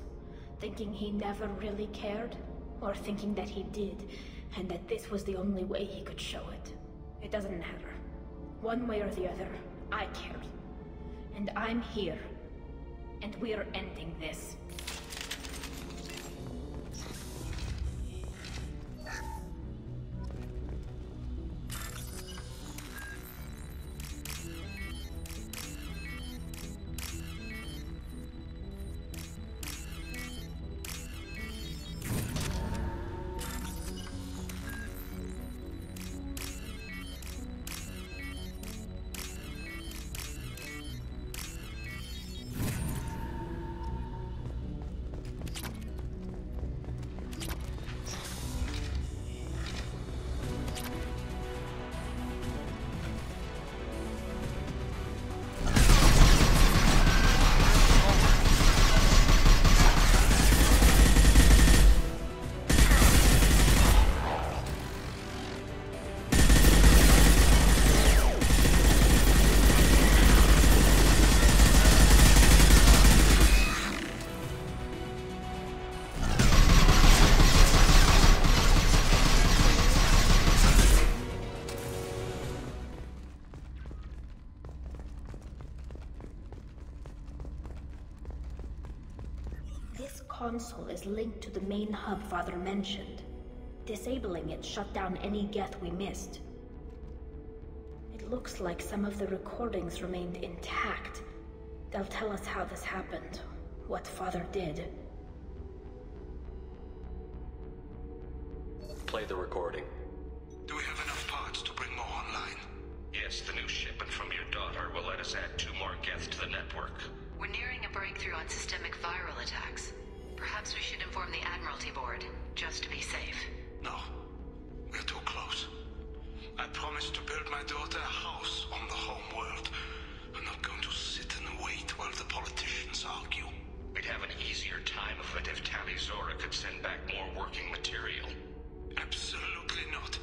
S1: Thinking he never really cared, or thinking that he did, and that this was the only way he could show it. It doesn't matter. One way or the other, I cared. And I'm here. And we're ending this. Console is linked to the main hub Father mentioned. Disabling it shut down any Geth we missed. It looks like some of the recordings remained intact. They'll tell us how this happened, what Father did.
S3: Play the recording.
S9: Do we have enough parts to bring more online?
S17: Yes, the new shipment from your daughter will let us add 2 more Geth to the network.
S11: We're nearing a breakthrough on systemic viral attacks. Perhaps we should inform the Admiralty Board, just to be safe.
S9: No. We're too close. I promised to build my daughter a house on the home world. I'm not going to sit and wait while the politicians argue.
S17: We'd have an easier time of it if Tali Zora could send back more working material.
S9: Absolutely not.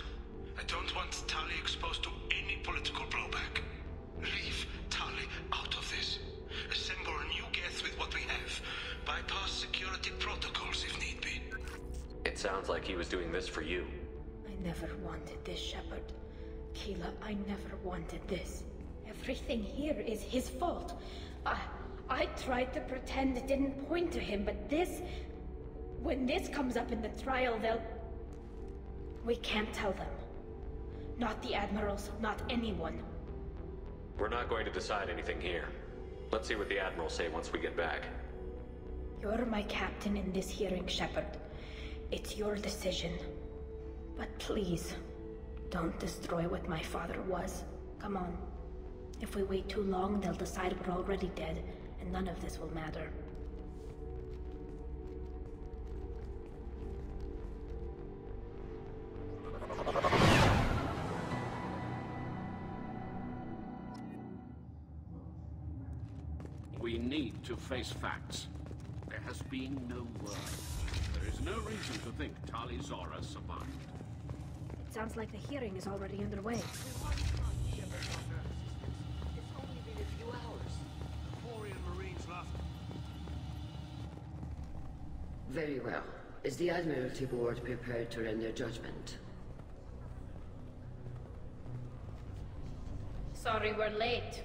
S9: I don't want Tali exposed to any political blowback. Leave Tali out of this. Assemble a new Geth with what we have. Bypass security protocols if need be.
S3: It sounds like he was doing this for you.
S1: I never wanted this, Shepard. Keela, I never wanted this. Everything here is his fault. I tried to pretend it didn't point to him, but this... When this comes up in the trial, they'll... We can't tell them. Not the Admirals, not anyone.
S3: We're not going to decide anything here. Let's see what the Admirals say once we get back.
S1: You're my captain in this hearing, Shepard. It's your decision. But please, don't destroy what my father was. Come on. If we wait too long, they'll decide we're already dead, and none of this will matter.
S6: We need to face facts. There has been no word. There is no reason to think Tali Zora survived.
S1: It sounds like the hearing is already underway.
S21: Very well. Is the Admiralty Board prepared to render judgment?
S1: Sorry we're late.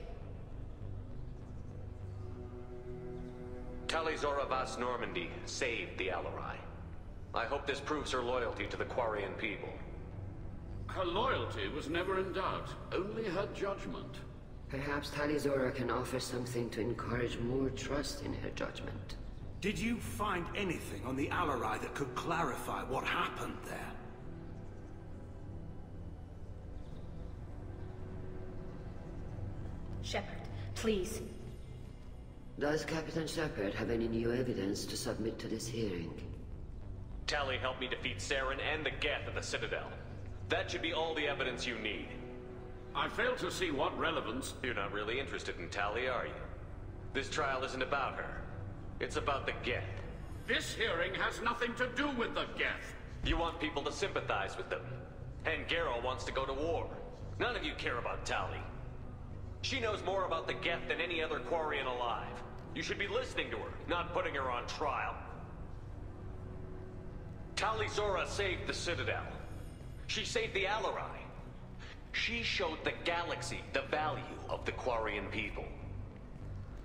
S3: Tali Zora Vas Normandy saved the Alarai. I hope this proves her loyalty to the Quarian people.
S6: Her loyalty was never in doubt, only her judgment.
S21: Perhaps Tali Zora can offer something to encourage more trust in her judgment.
S22: Did you find anything on the Alarai that could clarify what happened there?
S1: Shepard, please.
S21: Does Captain Shepard have any new evidence to submit to this hearing?
S3: Tali helped me defeat Saren and the Geth at the Citadel. That should be all the evidence you need.
S6: I fail to see what relevance...
S3: You're not really interested in Tali, are you? This trial isn't about her. It's about the Geth.
S6: This hearing has nothing to do with the Geth.
S3: You want people to sympathize with them. And Geralt wants to go to war. None of you care about Tali. She knows more about the Geth than any other Quarian alive. You should be listening to her, not putting her on trial. Tali Zora saved the Citadel. She saved the Alarai. She showed the galaxy the value of the Quarian people.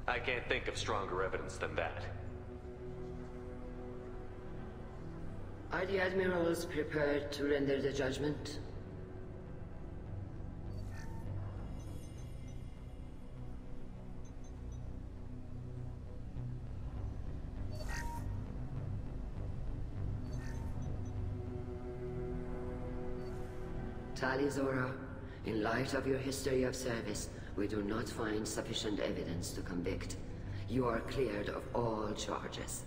S3: I can't think of stronger evidence than that.
S21: Are the admirals prepared to render the judgment? Tali Zora, in light of your history of service, we do not find sufficient evidence to convict. You are cleared of all charges.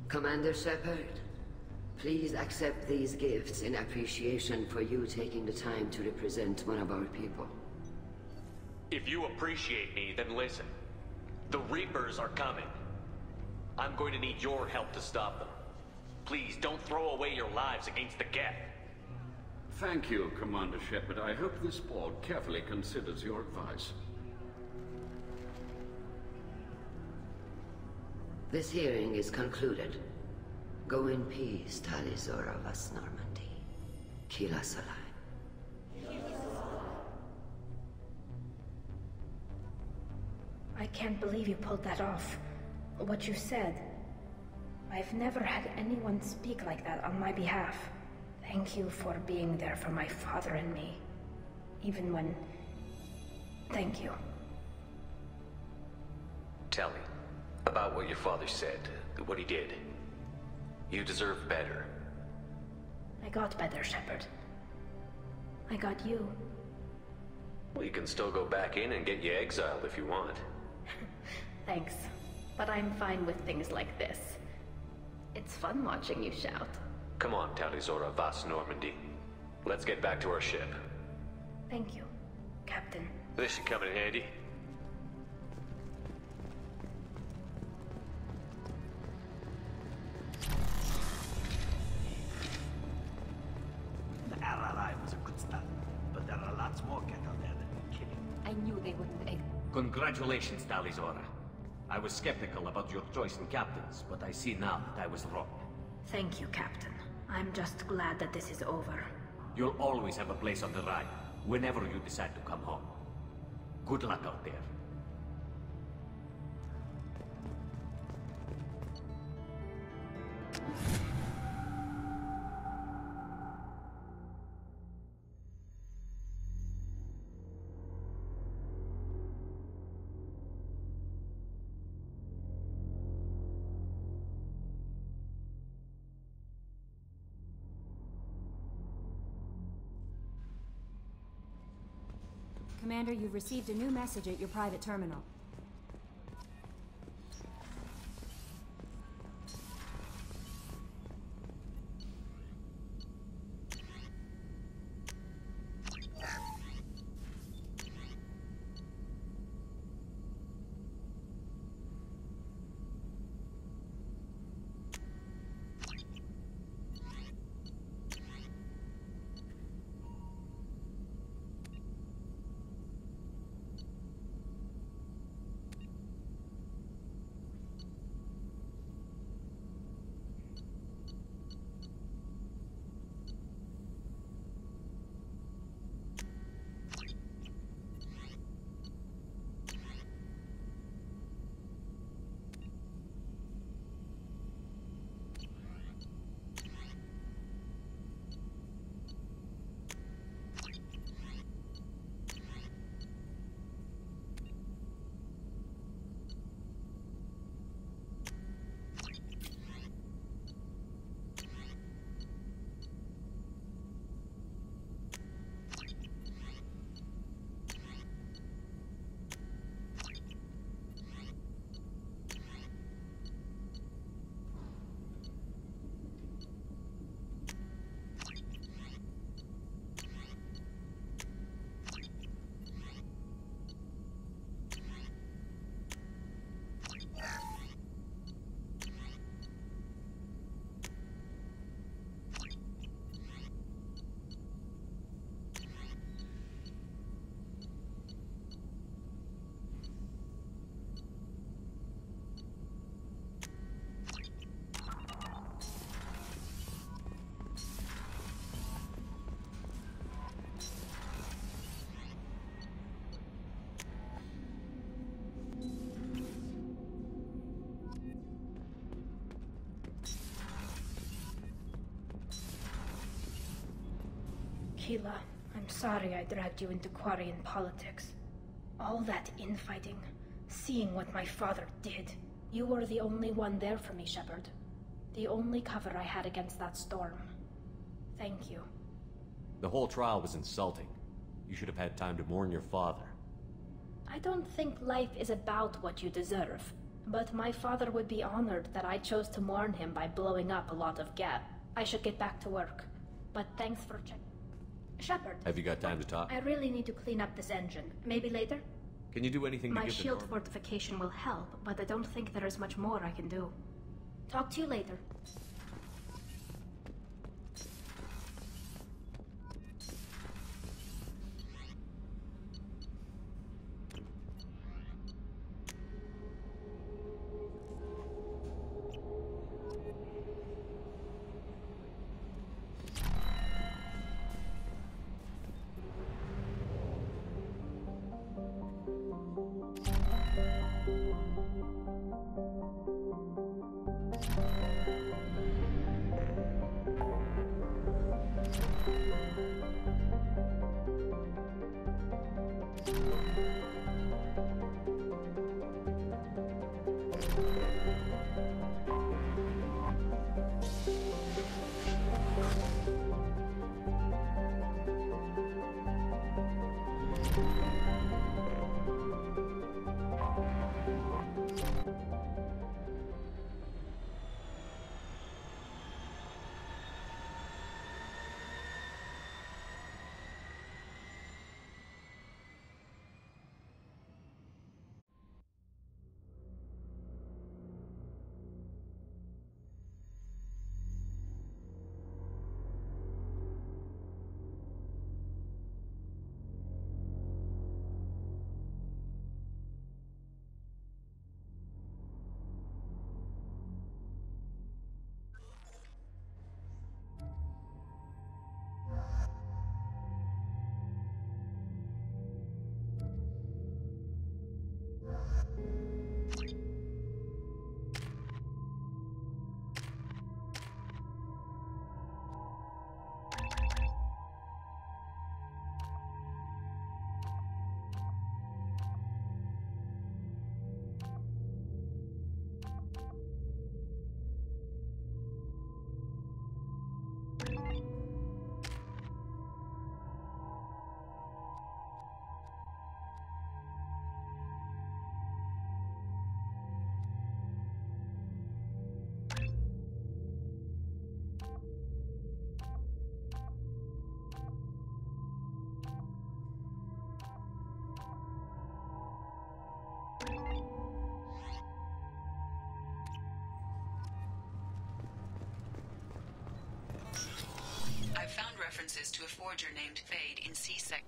S21: Commander Shepard, please accept these gifts in appreciation for you taking the time to represent one of our people.
S3: If you appreciate me, then listen. The Reapers are coming. I'm going to need your help to stop them. Please, don't throw away your lives against the Geth.
S6: Thank you, Commander Shepard. I hope this board carefully considers your advice.
S21: This hearing is concluded. Go in peace, Tali Zora Vas Normandy. Kila Salai.
S1: I can't believe you pulled that off. What you said. I've never had anyone speak like that on my behalf. Thank you for being there for my father and me. Even when... Thank you.
S3: Tell me about what your father said, what he did. You deserve better.
S1: I got better, Shepard. I got you.
S3: Well, you can still go back in and get you exiled if you want.
S10: Thanks, but I'm fine with things like this. It's fun watching you shout.
S3: Come on, Tali Zora Vas Normandy. Let's get back to our ship.
S1: Thank you, Captain.
S3: This should come in handy.
S19: The Alarai was a good start, but there are lots more Geth out there that need killing.
S10: I knew they wouldn't.
S18: Congratulations, Tali Zora. I was skeptical about your choice in captains, but I see now that I was wrong.
S1: Thank you, Captain. I'm just glad that this is over.
S18: You'll always have a place on the ride, whenever you decide to come home. Good luck out there.
S13: Commander, you've received a new message at your private terminal.
S1: Tila, I'm sorry I dragged you into Quarian politics. All that infighting, seeing what my father did. You were the only one there for me, Shepard. The only cover I had against that storm. Thank you.
S12: The whole trial was insulting. You should have had time to mourn your father.
S1: I don't think life is about what you deserve, but my father would be honored that I chose to mourn him by blowing up a lot of Geth. I should get back to work, but thanks for checking. Shepard.
S12: Have you got time to talk?
S1: I really need to clean up this engine. Maybe later?
S12: Can you do anything to
S1: My
S12: get
S1: shield
S12: the
S1: fortification will help, but I don't think there is much more I can do. Talk to you later.
S4: I've found references to a forger named Fade in C-Sec.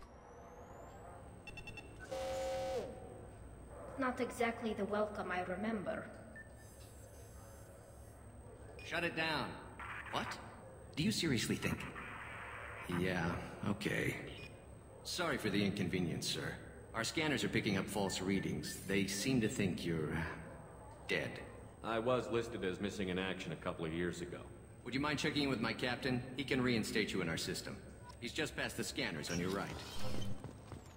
S1: Not exactly the welcome I remember.
S14: Shut it down. What? Do you seriously think? Yeah, okay. Sorry for the inconvenience, sir. Our scanners are picking up false readings. They seem to think you're... dead.
S3: I was listed as missing in action a couple of years ago.
S14: Would you mind checking in with my captain? He can reinstate you in our system. He's just past the scanners on your right.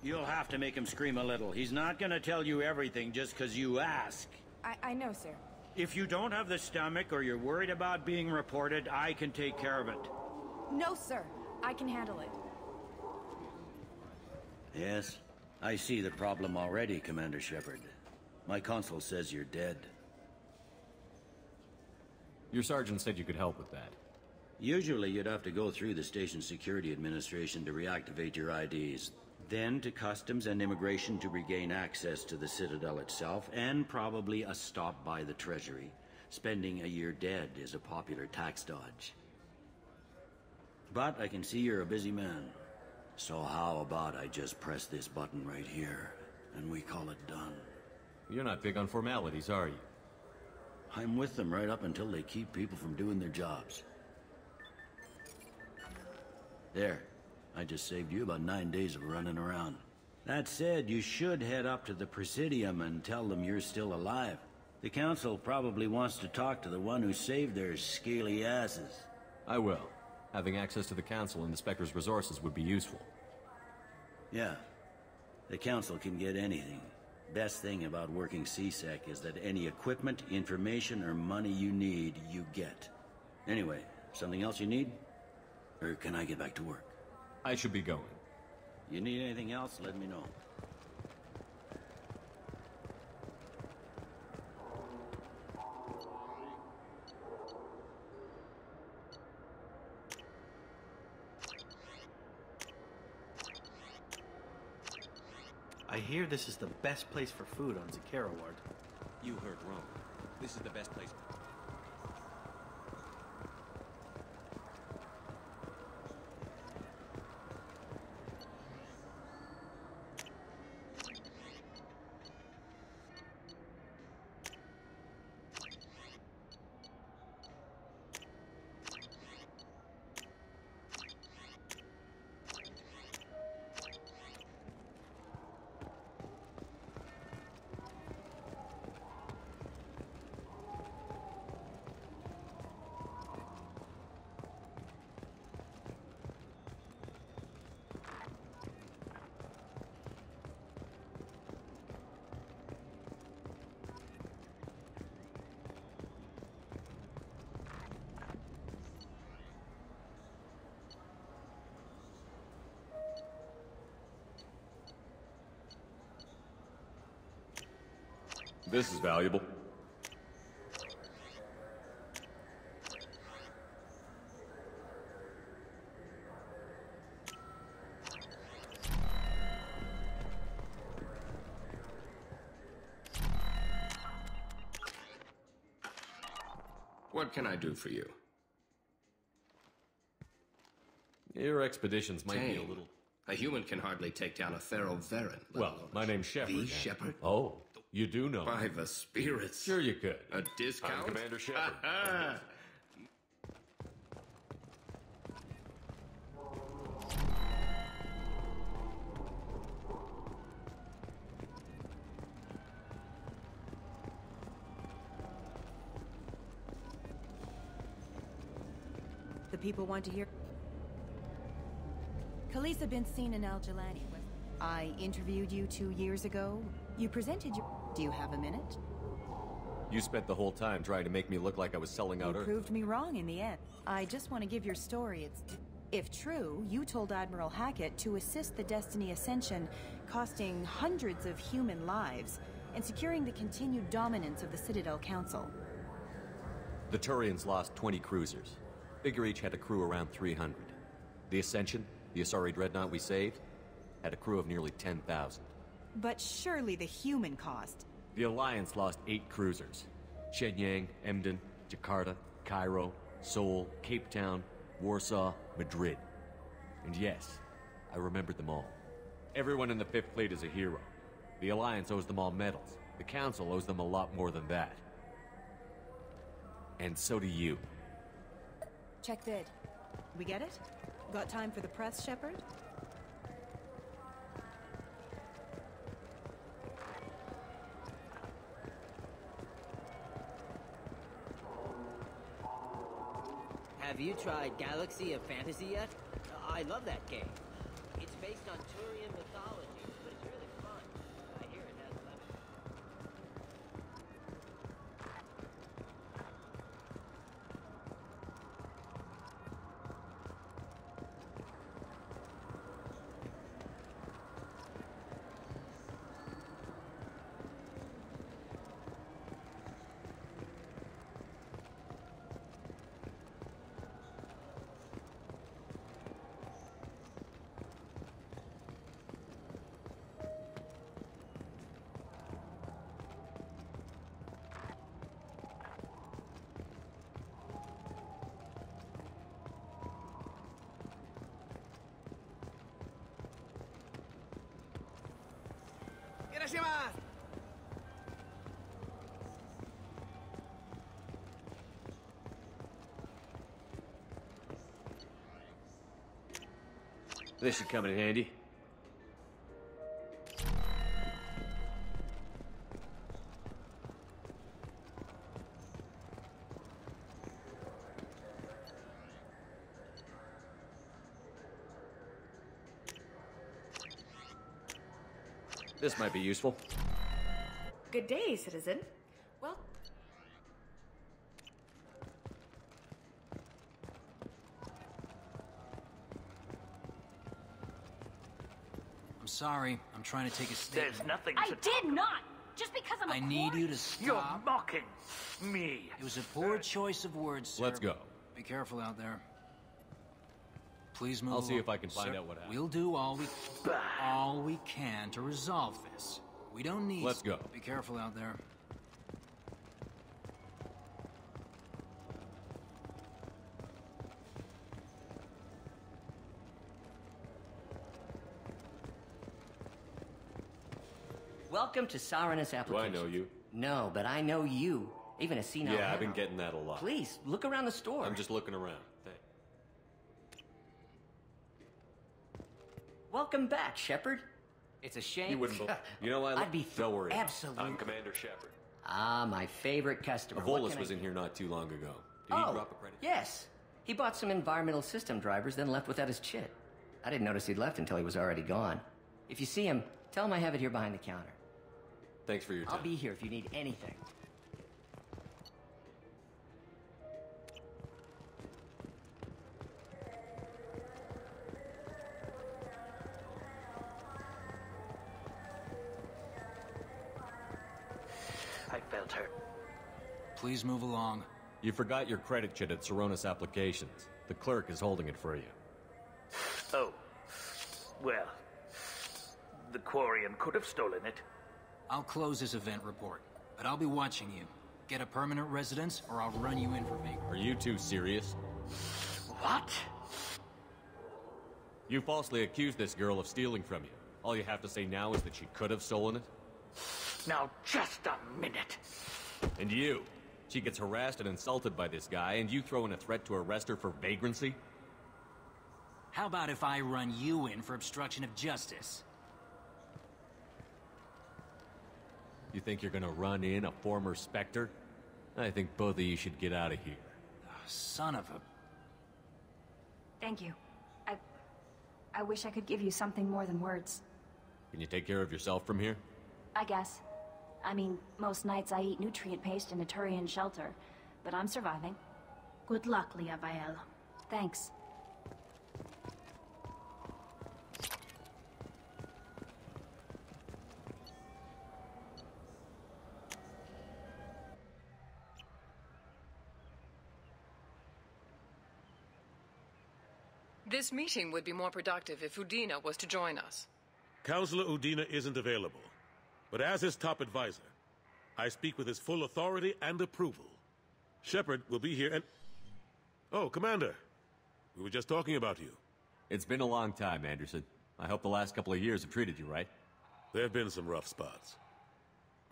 S15: You'll have to make him scream a little. He's not gonna tell you everything just because you ask.
S20: I know, sir.
S15: If you don't have the stomach or you're worried about being reported, I can take care of it.
S20: No, sir. I can handle it.
S15: Yes, I see the problem already, Commander Shepard. My console says you're dead.
S12: Your sergeant said you could help with that.
S15: Usually you'd have to go through the station security administration to reactivate your IDs. Then to customs and immigration to regain access to the Citadel itself, and probably a stop by the Treasury. Spending a year dead is a popular tax dodge. But I can see you're a busy man. So how about I just press this button right here, and we call it done?
S12: You're not big on formalities, are you?
S15: I'm with them right up until they keep people from doing their jobs. There. I just saved you about 9 days of running around. That said, you should head up to the Presidium and tell them you're still alive. The Council probably wants to talk to the one who saved their scaly asses.
S12: I will. Having access to the Council and the Spectre's resources would be useful.
S15: Yeah. The Council can get anything. Best thing about working CSEC is that any equipment, information, or money you need, you get. Anyway, something else you need? Or can I get back to work?
S12: I should be going.
S15: You need anything else, let me know.
S19: I hear this is the best place for food on Zakera Ward.
S12: You heard wrong. This is the best place. This is valuable.
S14: What can I do for you?
S12: Your expeditions might be a
S14: Tame.
S12: little...
S14: A human can hardly take down a Pharaoh Varen.
S12: Well, my name's Shepard.
S14: The Shepard?
S12: Oh, you do know.
S14: By the spirits.
S12: Sure you could.
S14: A discount?
S12: I'm Commander Shepard.
S20: The people want to hear. Khaleesa been seen in Al Jalani. I interviewed you 2 years ago. You presented your. Do you have a minute?
S12: You spent the whole time trying to make me look like I was selling out
S20: You
S12: Earth.
S20: proved me wrong in the end. I just want to give your story. If true, you told Admiral Hackett to assist the Destiny Ascension, costing hundreds of human lives, and securing the continued dominance of the Citadel Council.
S12: The Turians lost 20 cruisers. Figure each had a crew around 300. The Ascension, the Asari dreadnought we saved, had a crew of nearly 10,000.
S20: But surely the human cost.
S12: The Alliance lost 8 cruisers. Shenyang, Emden, Jakarta, Cairo, Seoul, Cape Town, Warsaw, Madrid. And yes, I remembered them all. Everyone in the Fifth Fleet is a hero. The Alliance owes them all medals. The Council owes them a lot more than that. And so do you.
S20: Check vid. We get it? Got time for the press, Shepard?
S2: Have you tried Galaxy of Fantasy yet? I love that game. It's based on Turian mythology, but it's really fun. I hear it has lemons.
S12: This should come in handy. This might be useful.
S5: Good day, citizen. Well...
S16: I'm sorry. I'm trying to take a statement.
S23: There's nothing
S1: I did not! Just because I'm a
S16: I need
S1: quarry.
S16: you to stop.
S23: You're mocking me.
S16: It was a poor choice of words, sir.
S12: Let's go.
S16: Be careful out there. Please move
S12: I'll see
S16: along.
S12: if I can find
S16: Sir,
S12: out what happened.
S16: We'll do all we can to resolve this. We don't need...
S12: Let's go.
S16: Be careful out there.
S2: Welcome to Saranus application.
S12: Do I know you?
S2: No, but I know you. Even a senile
S12: Yeah, I've been
S2: hound.
S12: getting that a lot.
S2: Please, look around the store.
S12: I'm just looking around. Thanks.
S2: Welcome back, Shepard. It's a shame.
S12: You wouldn't believe. You know what?
S2: I'd be
S12: Don't worry.
S2: Absolutely.
S3: I'm Commander Shepard.
S2: Ah, my favorite customer. What
S12: Volus
S2: can
S12: was
S2: I-
S12: in here not too long ago. Did he drop a credit?
S2: Yes. He bought some environmental system drivers, then left without his chit. I didn't notice he'd left until he was already gone. If you see him, tell him I have it here behind the counter.
S12: Thanks for your time.
S2: I'll be here if you need anything.
S23: I felt hurt.
S16: Please move along.
S12: You forgot your credit chit at Saranus Applications. The clerk is holding it for you.
S23: Oh. Well. The Quarian could have stolen it.
S16: I'll close this event report, but I'll be watching you. Get a permanent residence, or I'll run you in for vagrant.
S12: Are you two serious?
S23: What?
S12: You falsely accused this girl of stealing from you. All you have to say now is that she could have stolen it?
S23: Now, just a minute.
S12: And you? She gets harassed and insulted by this guy, and you throw in a threat to arrest her for vagrancy?
S16: How about if I run you in for obstruction of justice?
S12: You think you're gonna run in a former Spectre? I think both of you should get out of here.
S16: Son of a...
S13: Thank you. I wish I could give you something more than words.
S12: Can you take care of yourself from here?
S13: I guess. I mean, most nights I eat nutrient paste in a Turian shelter, but I'm surviving.
S1: Good luck, Liavael.
S13: Thanks.
S24: This meeting would be more productive if Udina was to join us.
S25: Counselor Udina isn't available, but as his top advisor, I speak with his full authority and approval. Shepard will be here and... Oh, Commander. We were just talking about you.
S12: It's been a long time, Anderson. I hope the last couple of years have treated you right.
S25: There have been some rough spots.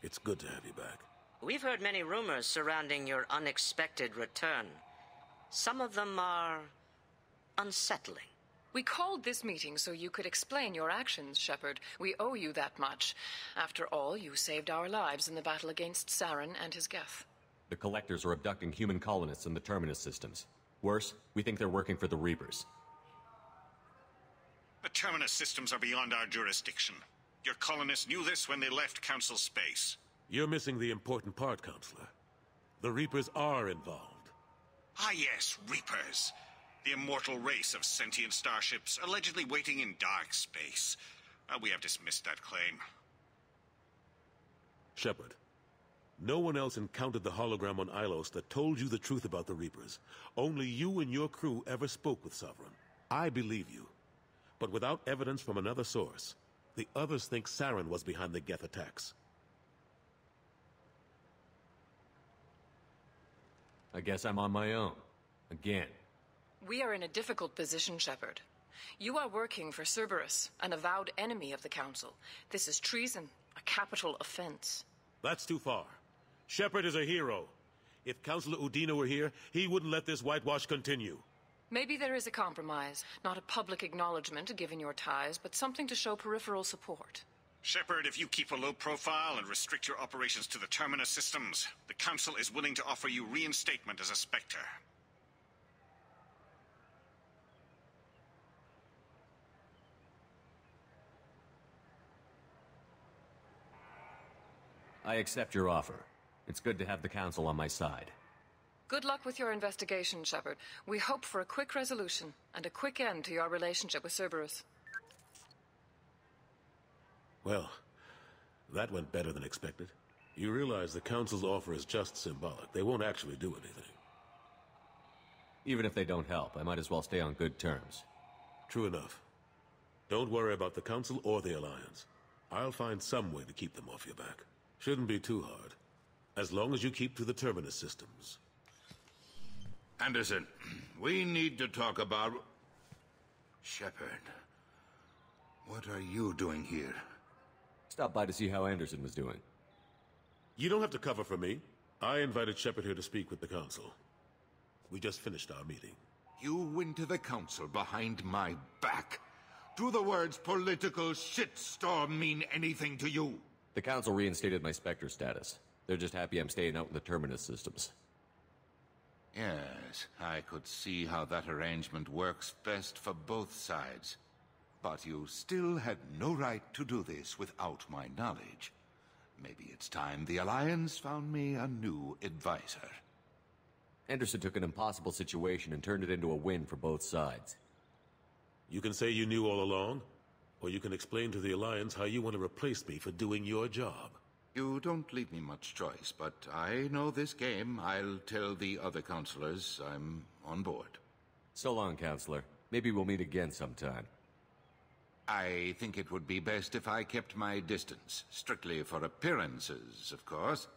S25: It's good to have you back.
S26: We've heard many rumors surrounding your unexpected return. Some of them are... unsettling.
S24: We called this meeting so you could explain your actions, Shepard. We owe you that much. After all, you saved our lives in the battle against Saren and his Geth.
S12: The Collectors are abducting human colonists in the Terminus systems. Worse, we think they're working for the Reapers.
S27: The Terminus systems are beyond our jurisdiction. Your colonists knew this when they left Council space.
S25: You're missing the important part, Counselor. The Reapers are involved.
S27: Ah yes, Reapers. The immortal race of sentient starships allegedly waiting in dark space. We have dismissed that claim.
S25: Shepard, no one else encountered the hologram on Ilos that told you the truth about the Reapers. Only you and your crew ever spoke with Sovereign. I believe you. But without evidence from another source, the others think Saren was behind the Geth attacks.
S12: I guess I'm on my own. Again.
S24: We are in a difficult position, Shepard. You are working for Cerberus, an avowed enemy of the Council. This is treason, a capital offense.
S25: That's too far. Shepard is a hero. If Counselor Udina were here, he wouldn't let this whitewash continue.
S24: Maybe there is a compromise. Not a public acknowledgement given your ties, but something to show peripheral support.
S27: Shepard, if you keep a low profile and restrict your operations to the Terminus systems, the Council is willing to offer you reinstatement as a Spectre.
S12: I accept your offer. It's good to have the Council on my side.
S24: Good luck with your investigation, Shepard. We hope for a quick resolution and a quick end to your relationship with Cerberus.
S25: Well, that went better than expected. You realize the Council's offer is just symbolic. They won't actually do anything.
S12: Even if they don't help, I might as well stay on good terms.
S25: True enough. Don't worry about the Council or the Alliance. I'll find some way to keep them off your back. Shouldn't be too hard. As long as you keep to the Terminus systems.
S6: Anderson, we need to talk about... Shepard. What are you doing here?
S12: Stop by to see how Anderson was doing.
S25: You don't have to cover for me. I invited Shepard here to speak with the Council. We just finished our meeting.
S6: You went to the Council behind my back. Do the words political shitstorm mean anything to you?
S12: The Council reinstated my Spectre status. They're just happy I'm staying out in the Terminus systems.
S6: Yes, I could see how that arrangement works best for both sides. But you still had no right to do this without my knowledge. Maybe it's time the Alliance found me a new advisor.
S12: Anderson took an impossible situation and turned it into a win for both sides.
S25: You can say you knew all along, or you can explain to the Alliance how you want to replace me for doing your job.
S6: You don't leave me much choice, but I know this game. I'll tell the other counselors I'm on board.
S12: So long, Counselor. Maybe we'll meet again sometime.
S6: I think it would be best if I kept my distance. Strictly for appearances, of course.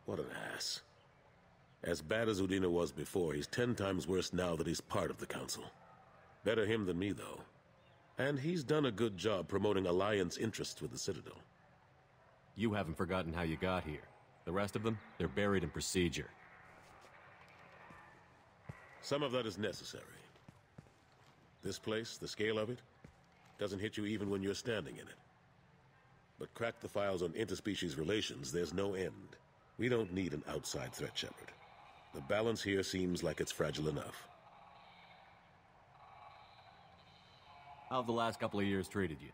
S25: What an ass. As bad as Udina was before, he's 10 times worse now that he's part of the Council. Better him than me, though. And he's done a good job promoting Alliance interests with the Citadel.
S12: You haven't forgotten how you got here. The rest of them, they're buried in procedure.
S25: Some of that is necessary. This place, the scale of it, doesn't hit you even when you're standing in it. But crack the files on interspecies relations, there's no end. We don't need an outside threat, Shepard. The balance here seems like it's fragile enough.
S12: How have the last couple of years treated you?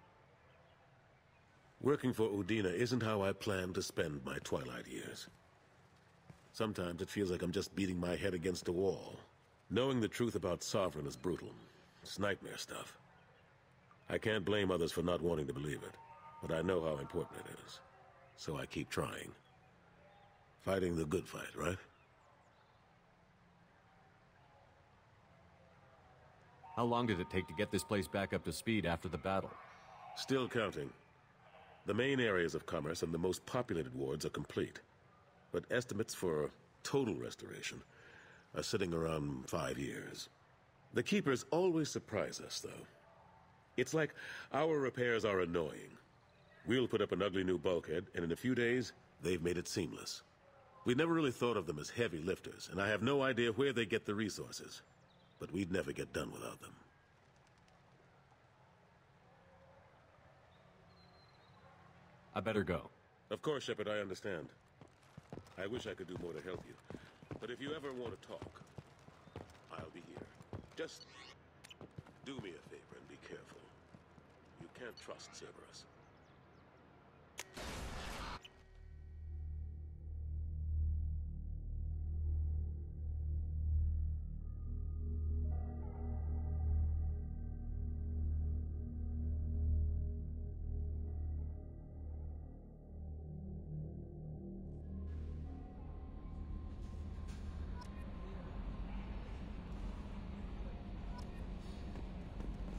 S25: Working for Udina isn't how I planned to spend my twilight years. Sometimes it feels like I'm just beating my head against a wall. Knowing the truth about Sovereign is brutal. It's nightmare stuff. I can't blame others for not wanting to believe it, but I know how important it is. So I keep trying. Fighting the good fight, right?
S12: How long did it take to get this place back up to speed after the battle?
S25: Still counting. The main areas of commerce and the most populated wards are complete. But estimates for total restoration are sitting around 5 years. The Keepers always surprise us, though. It's like our repairs are annoying. We'll put up an ugly new bulkhead, and in a few days, they've made it seamless. We never really thought of them as heavy lifters, and I have no idea where they get the resources. But we'd never get done without them.
S12: I better go.
S25: Of course, Shepard, I understand. I wish I could do more to help you. But if you ever want to talk, I'll be here. Just do me a favor and be careful. You can't trust Cerberus.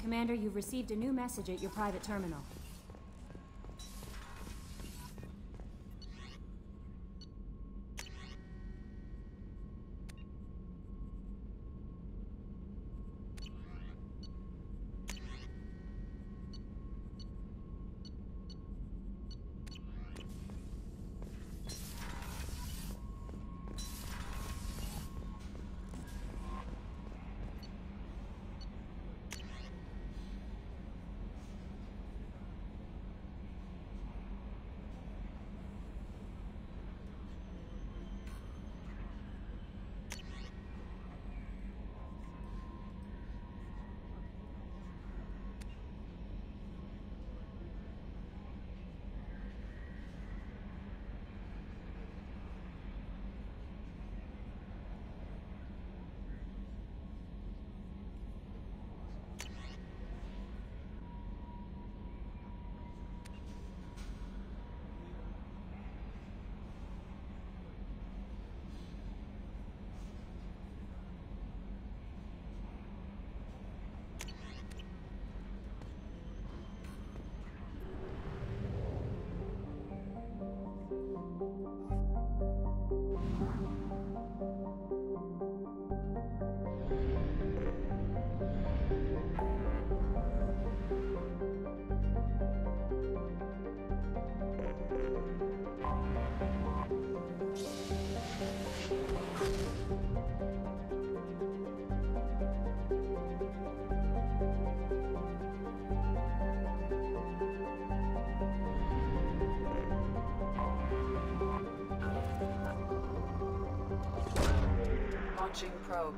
S13: Commander, you've received a new message at your private terminal.
S4: Launching probe.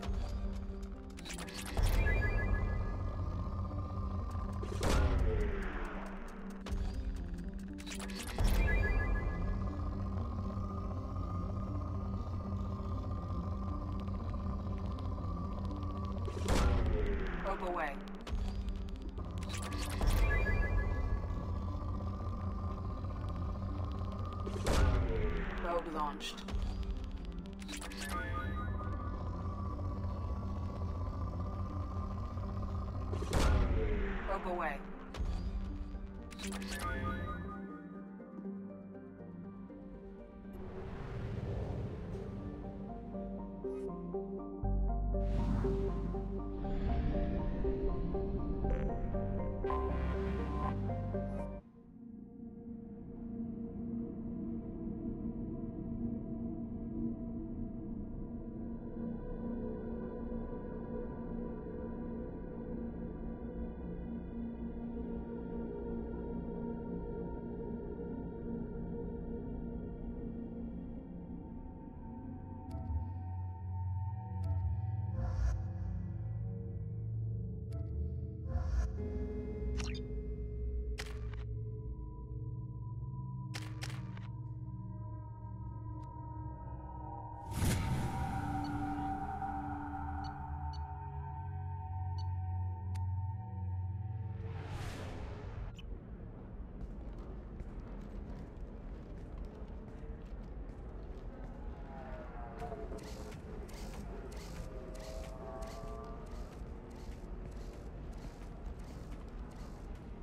S4: Probe away. Probe launched. Probe away.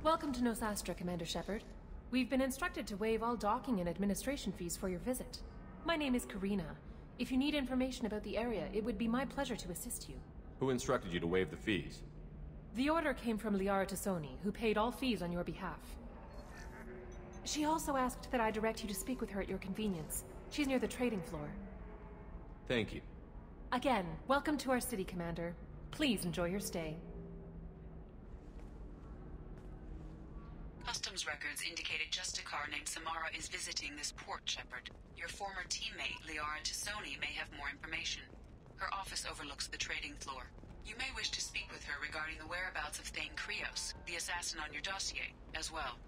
S7: Welcome to Nosastra, Commander Shepard. We've been instructed to waive all docking and administration fees for your visit. My name is Karina. If you need information about the area, it would be my pleasure to assist you.
S12: Who instructed you to waive the fees?
S7: The order came from Liara Tassoni, who paid all fees on your behalf. She also asked that I direct you to speak with her at your convenience. She's near the trading floor.
S12: Thank you.
S7: Again, welcome to our city, Commander. Please enjoy your stay.
S4: Customs records indicated just a car named Samara is visiting this port, Shepard. Your former teammate, Liara Tassoni, may have more information. Her office overlooks the trading floor. You may wish to speak with her regarding the whereabouts of Thane Krios, the assassin on your dossier, as well.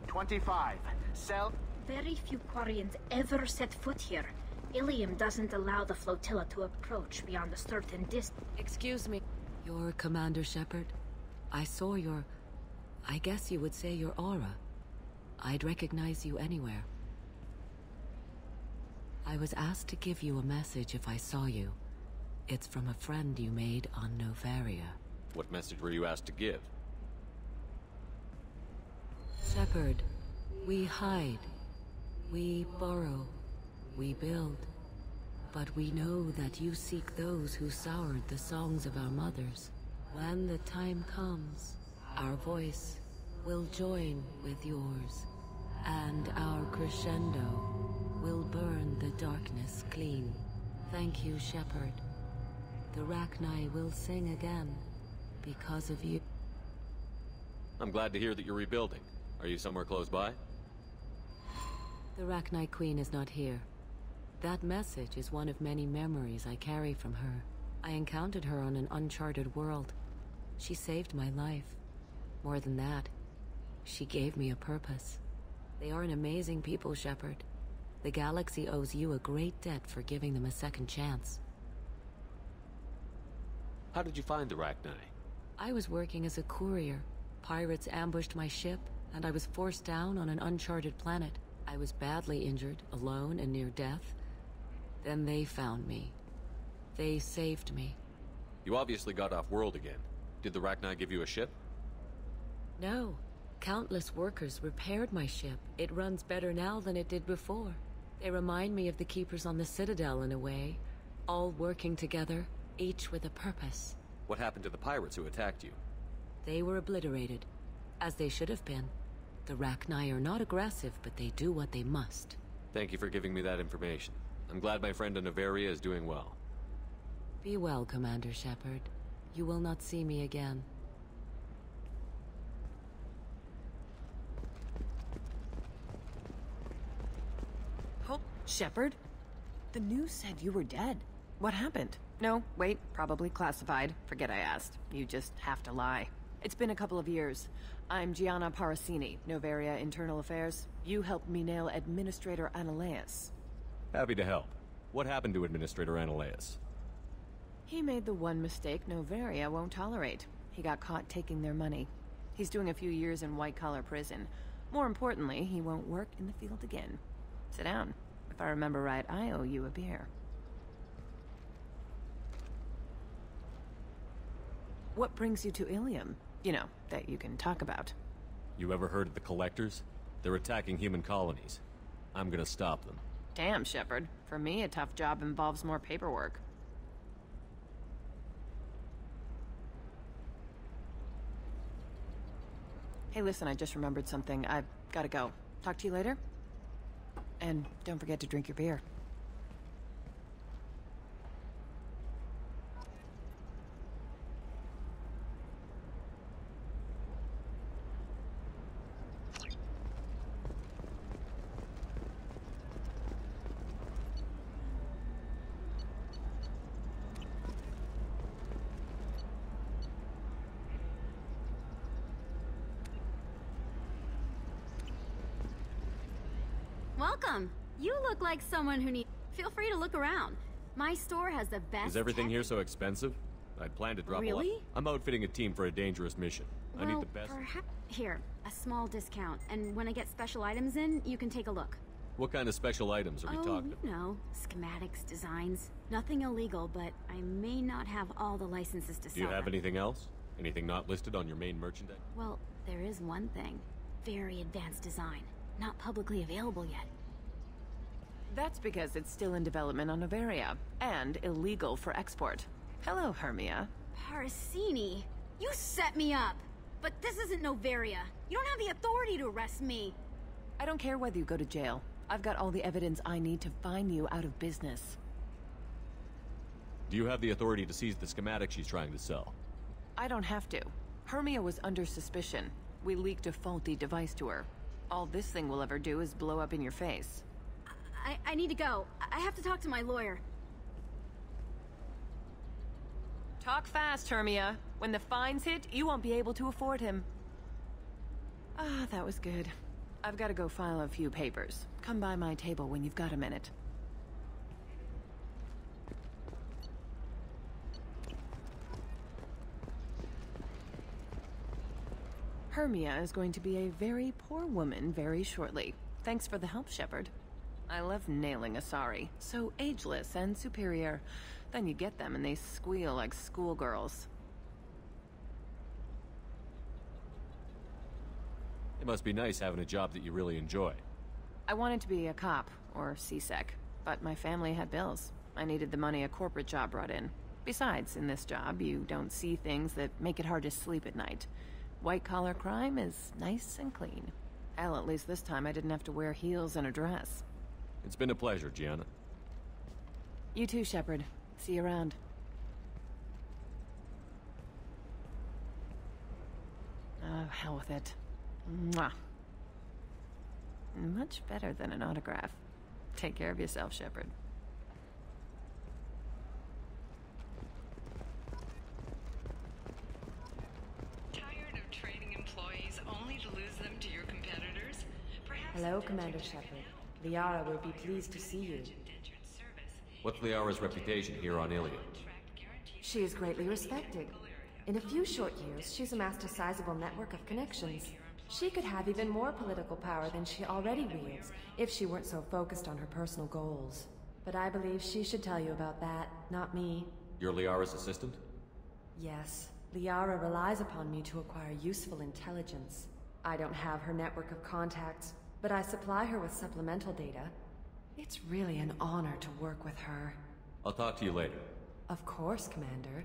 S23: 25. Sell.
S1: Very few Quarians ever set foot here. Ilium doesn't allow the flotilla to approach beyond a certain distance.
S8: Excuse me. You're Commander Shepard? I saw your... I guess you would say your aura. I'd recognize you anywhere. I was asked to give you a message if I saw you. It's from a friend you made on Novaria.
S12: What message were you asked to give?
S8: Shepard, we hide. We borrow. We build. But we know that you seek those who soured the songs of our mothers. When the time comes, our voice will join with yours, and our crescendo will burn the darkness clean. Thank you, Shepard. The Rachni will sing again because of you.
S12: I'm glad to hear that you're rebuilding. Are you somewhere close by?
S8: The Rachni Queen is not here. That message is one of many memories I carry from her. I encountered her on an uncharted world. She saved my life. More than that, she gave me a purpose. They are an amazing people, Shepard. The galaxy owes you a great debt for giving them a second chance.
S12: How did you find the Rachni?
S8: I was working as a courier. Pirates ambushed my ship, and I was forced down on an uncharted planet. I was badly injured, alone and near death. Then they found me. They saved me.
S12: You obviously got off world again. Did the Rachni give you a ship?
S8: No. Countless workers repaired my ship. It runs better now than it did before. They remind me of the Keepers on the Citadel in a way. All working together, each with a purpose.
S12: What happened to the pirates who attacked you?
S8: They were obliterated, as they should have been. The Rachni are not aggressive, but they do what they must.
S12: Thank you for giving me that information. I'm glad my friend in Novaria is doing well.
S8: Be well, Commander Shepard. You will not see me again.
S7: Oh, Shepard?
S9: The news said you were dead. What happened? No, wait, probably classified. Forget I asked. You just have to lie. It's been a couple of years. I'm Gianna Parasini, Novaria Internal Affairs. You helped me nail Administrator Analeus.
S12: Happy to help. What happened to Administrator Analeus?
S9: He made the one mistake Novaria won't tolerate. He got caught taking their money. He's doing a few years in white-collar prison. More importantly, he won't work in the field again. Sit down. If I remember right, I owe you a beer. What brings you to Ilium? You know, that you can talk about.
S12: You ever heard of the Collectors? They're attacking human colonies. I'm gonna stop them.
S9: Damn, Shepard. For me, a tough job involves more paperwork. Hey, listen, I just remembered something. I've gotta go. Talk to you later? And don't forget to drink your beer.
S10: Welcome. You look like someone who needs... Feel free to look around. My store has the best...
S12: Is everything here so expensive? I'd planned to drop a lot.
S10: Really?
S12: I'm outfitting a team for a dangerous mission. I need the best...
S10: Perhaps... Here, a small discount. And when I get special items in, you can take a look.
S12: What kind of special items are we talking about?
S10: You know, schematics, designs. Nothing illegal, but I may not have all the licenses to sell
S12: Do you have
S10: them.
S12: anything else? Anything not listed on your main merchandise?
S10: Well, there is one thing. Very advanced design. Not publicly available yet.
S9: That's because it's still in development on Novaria, and illegal for export. Hello, Hermia.
S10: Parasini, you set me up! But this isn't Novaria. You don't have the authority to arrest me.
S9: I don't care whether you go to jail. I've got all the evidence I need to find you out of business.
S12: Do you have the authority to seize the schematic she's trying to sell?
S9: I don't have to. Hermia was under suspicion. We leaked a faulty device to her. All this thing will ever do is blow up in your face.
S10: I need to go. I have to talk to my lawyer.
S9: Talk fast, Hermia. When the fines hit, you won't be able to afford him. Ah, that was good. I've got to go file a few papers. Come by my table when you've got a minute. Hermia is going to be a very poor woman very shortly. Thanks for the help, Shepard. I love nailing Asari. So ageless and superior. Then you get them and they squeal like schoolgirls.
S12: It must be nice having a job that you really enjoy.
S9: I wanted to be a cop, or CSEC, but my family had bills. I needed the money a corporate job brought in. Besides, in this job, you don't see things that make it hard to sleep at night. White-collar crime is nice and clean. Hell, at least this time I didn't have to wear heels and a dress.
S12: It's been a pleasure, Gianna.
S9: You too, Shepard. See you around. Oh, hell with it. Mwah. Much better than an autograph. Take care of yourself, Shepard.
S11: Tired of training employees only to lose them to your competitors? Perhaps
S5: Hello, Commander Shepard. Liara will be pleased to see you.
S12: What's Liara's reputation here on Ilium?
S5: She is greatly respected. In a few short years, she's amassed a sizable network of connections. She could have even more political power than she already wields, if she weren't so focused on her personal goals. But I believe she should tell you about that, not me.
S12: You're Liara's assistant?
S5: Yes, Liara relies upon me to acquire useful intelligence. I don't have her network of contacts, but I supply her with supplemental data. It's really an honor to work with her.
S12: I'll talk to you later.
S5: Of course, Commander.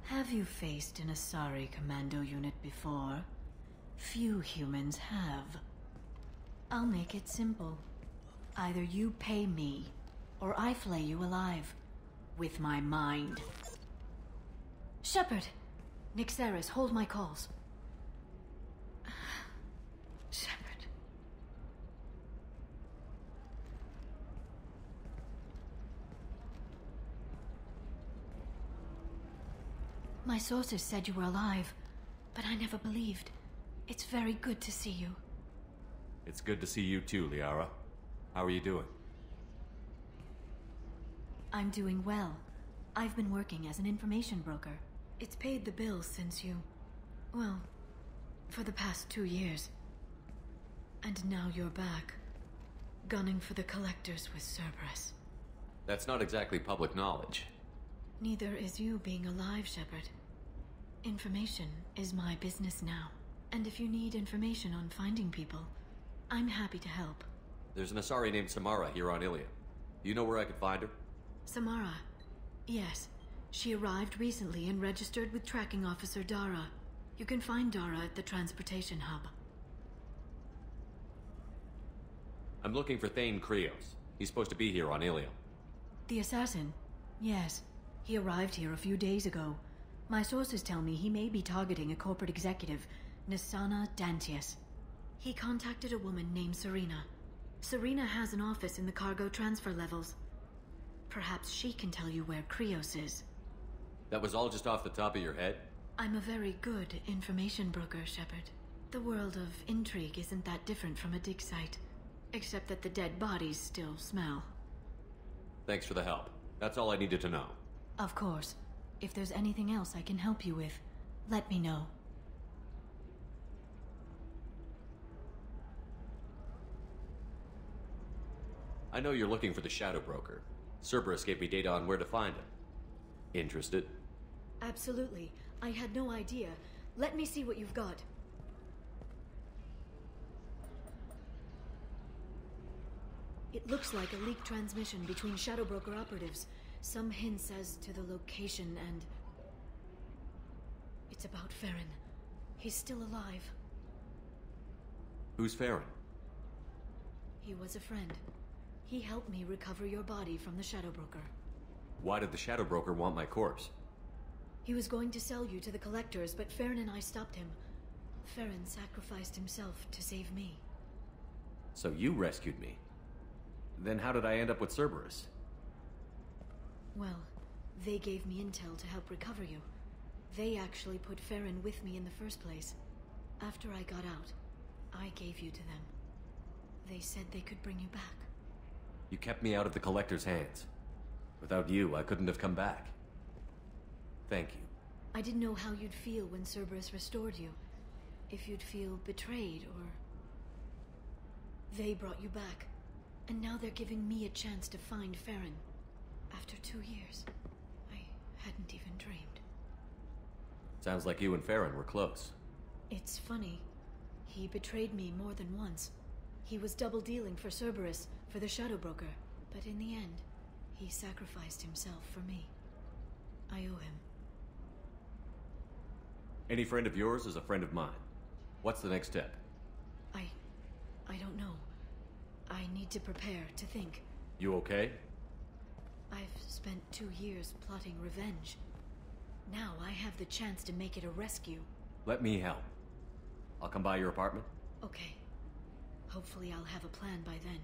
S17: Have you faced an Asari commando unit before? Few humans have. I'll make it simple. Either you pay me, or I flay you alive. With my mind. Shepard! Nixeris, hold my calls. Shepard. My sources said you were alive, but I never believed. It's very good to see you.
S12: It's good to see you too, Liara. How are you doing?
S17: I'm doing well. I've been working as an information broker. It's paid the bills since you... well, for the past 2 years. And now you're back, gunning for the Collectors with Cerberus.
S12: That's not exactly public knowledge.
S17: Neither is you being alive, Shepard. Information is my business now. And if you need information on finding people, I'm happy to help.
S12: There's an Asari named Samara here on Ilium. Do you know where I could find her?
S17: Samara. Yes. She arrived recently and registered with Tracking Officer Dara. You can find Dara at the transportation hub.
S12: I'm looking for Thane Krios. He's supposed to be here on Ilium.
S17: The assassin? Yes. He arrived here a few days ago. My sources tell me he may be targeting a corporate executive, Nisana Dantius. He contacted a woman named Serena. Serena has an office in the cargo transfer levels. Perhaps she can tell you where Krios is.
S12: That was all just off the top of your head?
S17: I'm a very good information broker, Shepard. The world of intrigue isn't that different from a dig site, except that the dead bodies still smell.
S12: Thanks for the help. That's all I needed to know.
S17: Of course. If there's anything else I can help you with, let me know.
S12: I know you're looking for the Shadow Broker. Cerberus gave me data on where to find him. Interested?
S17: Absolutely. I had no idea. Let me see what you've got. It looks like a leaked transmission between Shadow Broker operatives. Some hints as to the location and... it's about Farron. He's still alive.
S12: Who's Farron?
S17: He was a friend. He helped me recover your body from the Shadow Broker.
S12: Why did the Shadow Broker want my corpse?
S17: He was going to sell you to the Collectors, but Farron and I stopped him. Farron sacrificed himself to save me.
S12: So you rescued me. Then how did I end up with Cerberus?
S17: Well, they gave me intel to help recover you. They actually put Farron with me in the first place. After I got out, I gave you to them. They said they could bring you back.
S12: You kept me out of the Collector's hands. Without you, I couldn't have come back. Thank you.
S17: I didn't know how you'd feel when Cerberus restored you. If you'd feel betrayed, or... They brought you back. And now they're giving me a chance to find Farron. After 2 years. I hadn't even dreamed.
S12: Sounds like you and Farron were close.
S17: It's funny. He betrayed me more than once. He was double-dealing for Cerberus, for the Shadow Broker. But in the end, he sacrificed himself for me. I owe him.
S12: Any friend of yours is a friend of mine. What's the next step?
S17: I don't know. I need to prepare, to think.
S12: You okay?
S17: I've spent 2 years plotting revenge. Now I have the chance to make it a rescue.
S12: Let me help. I'll come by your apartment.
S17: Okay. Hopefully I'll have a plan by then.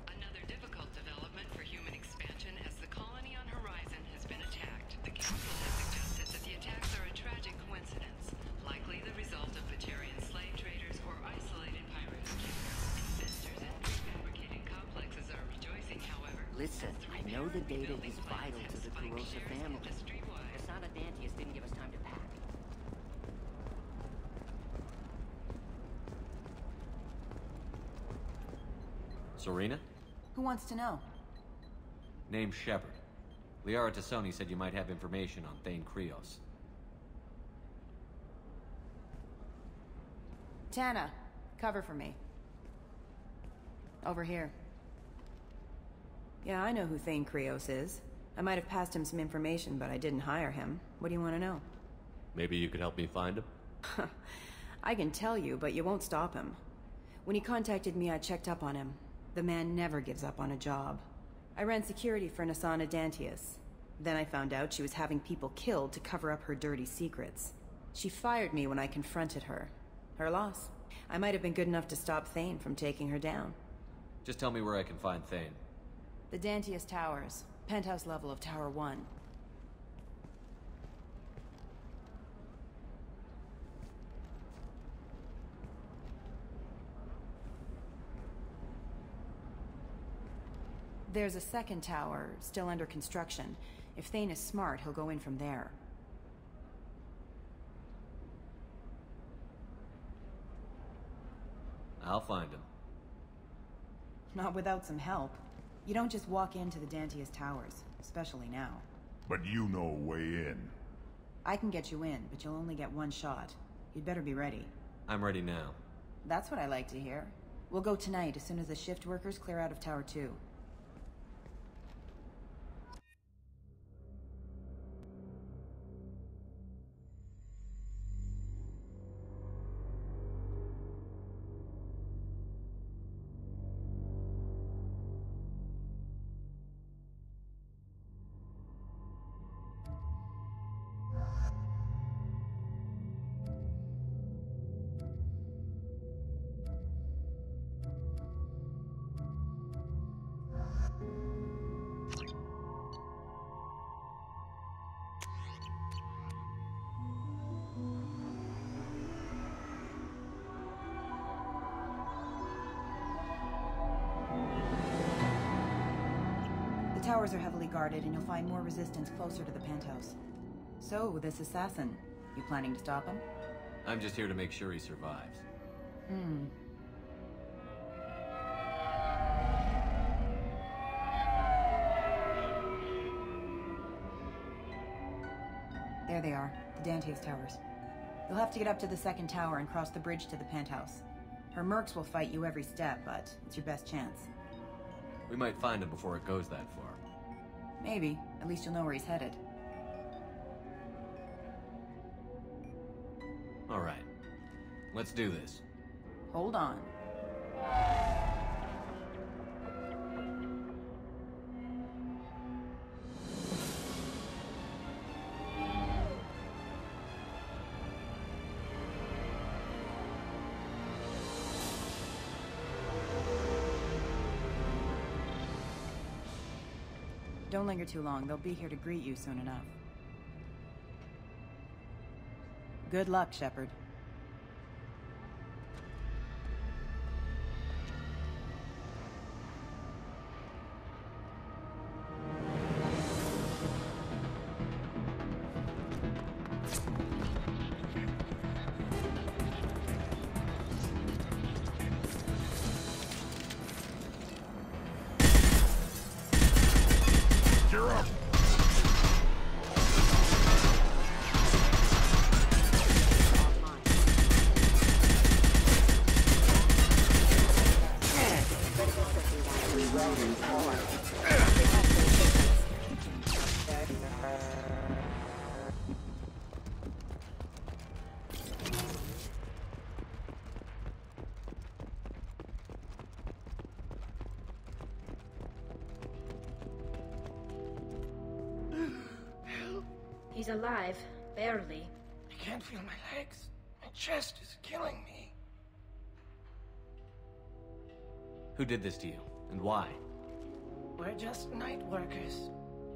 S11: Another difficult development for human expansion as the colony on Horizon has been attacked. The Council has suggested that the attacks are a tragic coincidence, likely the result of Batarian slave traders or isolated pirates. Investors in prefabricated complexes are rejoicing, however.
S2: Listen, I know the data is vital to the Kurosa family. Nisana Dantius didn't give us time to pack.
S12: Serena?
S14: Who wants to know?
S12: Name's Shepard. Liara Tassoni said you might have information on Thane Krios.
S14: Tana, cover for me. Over here. Yeah, I know who Thane Krios is. I might have passed him some information, but I didn't hire him. What do you want to know?
S12: Maybe you could help me find him?
S14: I can tell you, but you won't stop him. When he contacted me, I checked up on him. The man never gives up on a job. I ran security for Nisana Dantius. Then I found out she was having people killed to cover up her dirty secrets. She fired me when I confronted her. Her loss. I might have been good enough to stop Thane from taking her down.
S12: Just tell me where I can find Thane.
S14: The Dantius Towers. Penthouse level of Tower 1. There's a second tower, still under construction. If Thane is smart, he'll go in from there.
S12: I'll find him.
S14: Not without some help. You don't just walk into the Dantius Towers, especially now.
S3: But you know a way in.
S14: I can get you in, but you'll only get one shot. You'd better be ready.
S12: I'm ready now.
S14: That's what I like to hear. We'll go tonight as soon as the shift workers clear out of Tower 2. The towers are heavily guarded, and you'll find more resistance closer to the penthouse. So, this assassin, you planning to stop him?
S12: I'm just here to make sure he survives.
S14: There they are, the Dantius Towers. You'll have to get up to the second tower and cross the bridge to the penthouse. Her mercs will fight you every step, but it's your best chance.
S12: We might find him before it goes that far.
S14: Maybe. At least you'll know where he's headed.
S12: All right. Let's do this.
S14: Hold on. Don't linger too long. They'll be here to greet you soon enough. Good luck, Shepard.
S3: You're up.
S1: He's alive, barely.
S15: I can't feel my legs. My chest is killing me.
S12: Who did this to you, and why?
S15: We're just night workers.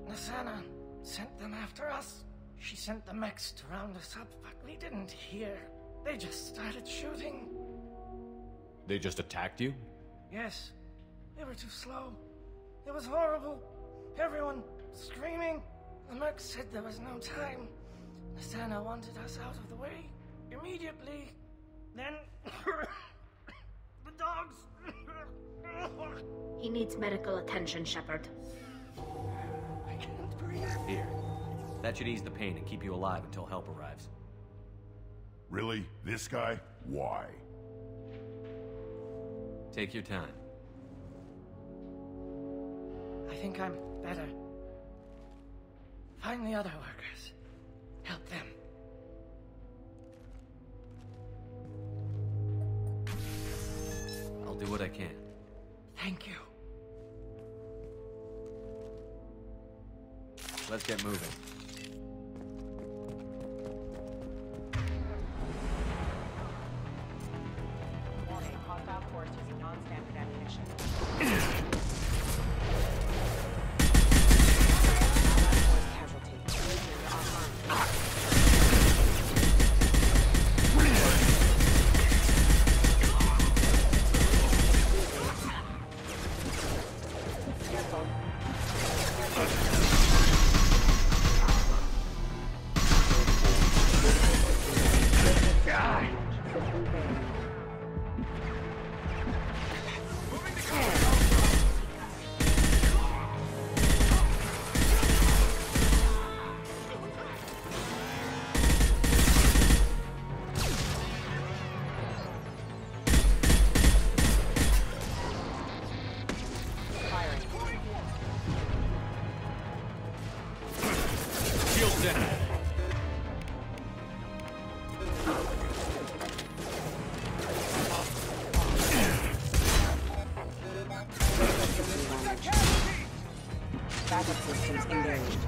S15: Nasana sent them after us. She sent the mechs to round us up, but we didn't hear. They just started shooting.
S12: They just attacked you?
S15: Yes. They were too slow. It was horrible. Everyone screaming. The merc said there was no time. Nasana wanted us out of the way immediately. Then the dogs.
S1: He needs medical attention, Shepard.
S15: I can't breathe.
S12: Here. That should ease the pain and keep you alive until help arrives.
S3: Really? This guy? Why?
S12: Take your time.
S15: I think I'm better. Find the other workers. Help them.
S12: I'll do what I can.
S15: Thank you.
S12: Let's get moving.
S18: Warning, hostile force using non-standard ammunition.
S14: Backup systems engaged.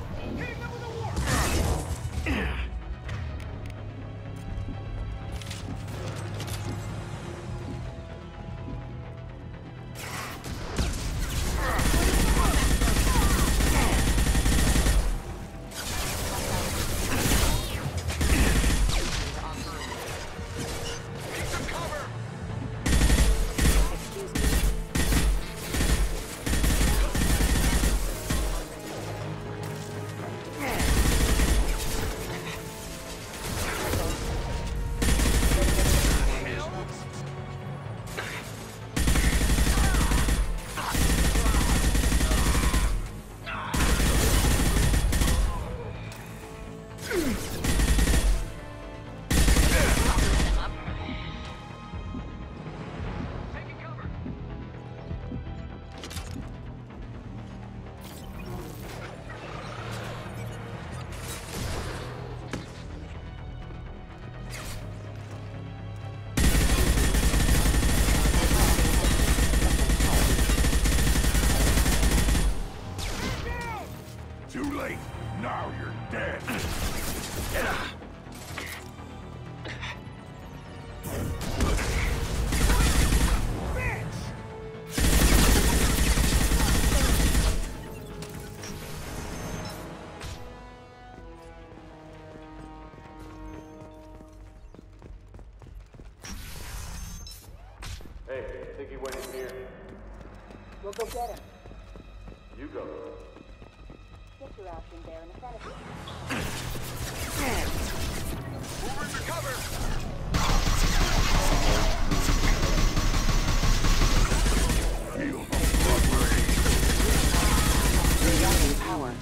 S3: Too late. Now you're dead.
S16: Hey, I think he went in here.
S18: We'll go get him.
S16: You go.
S18: Get your ass in there in front of you.
S16: Moving to cover!
S3: Heal.
S14: Regaining power.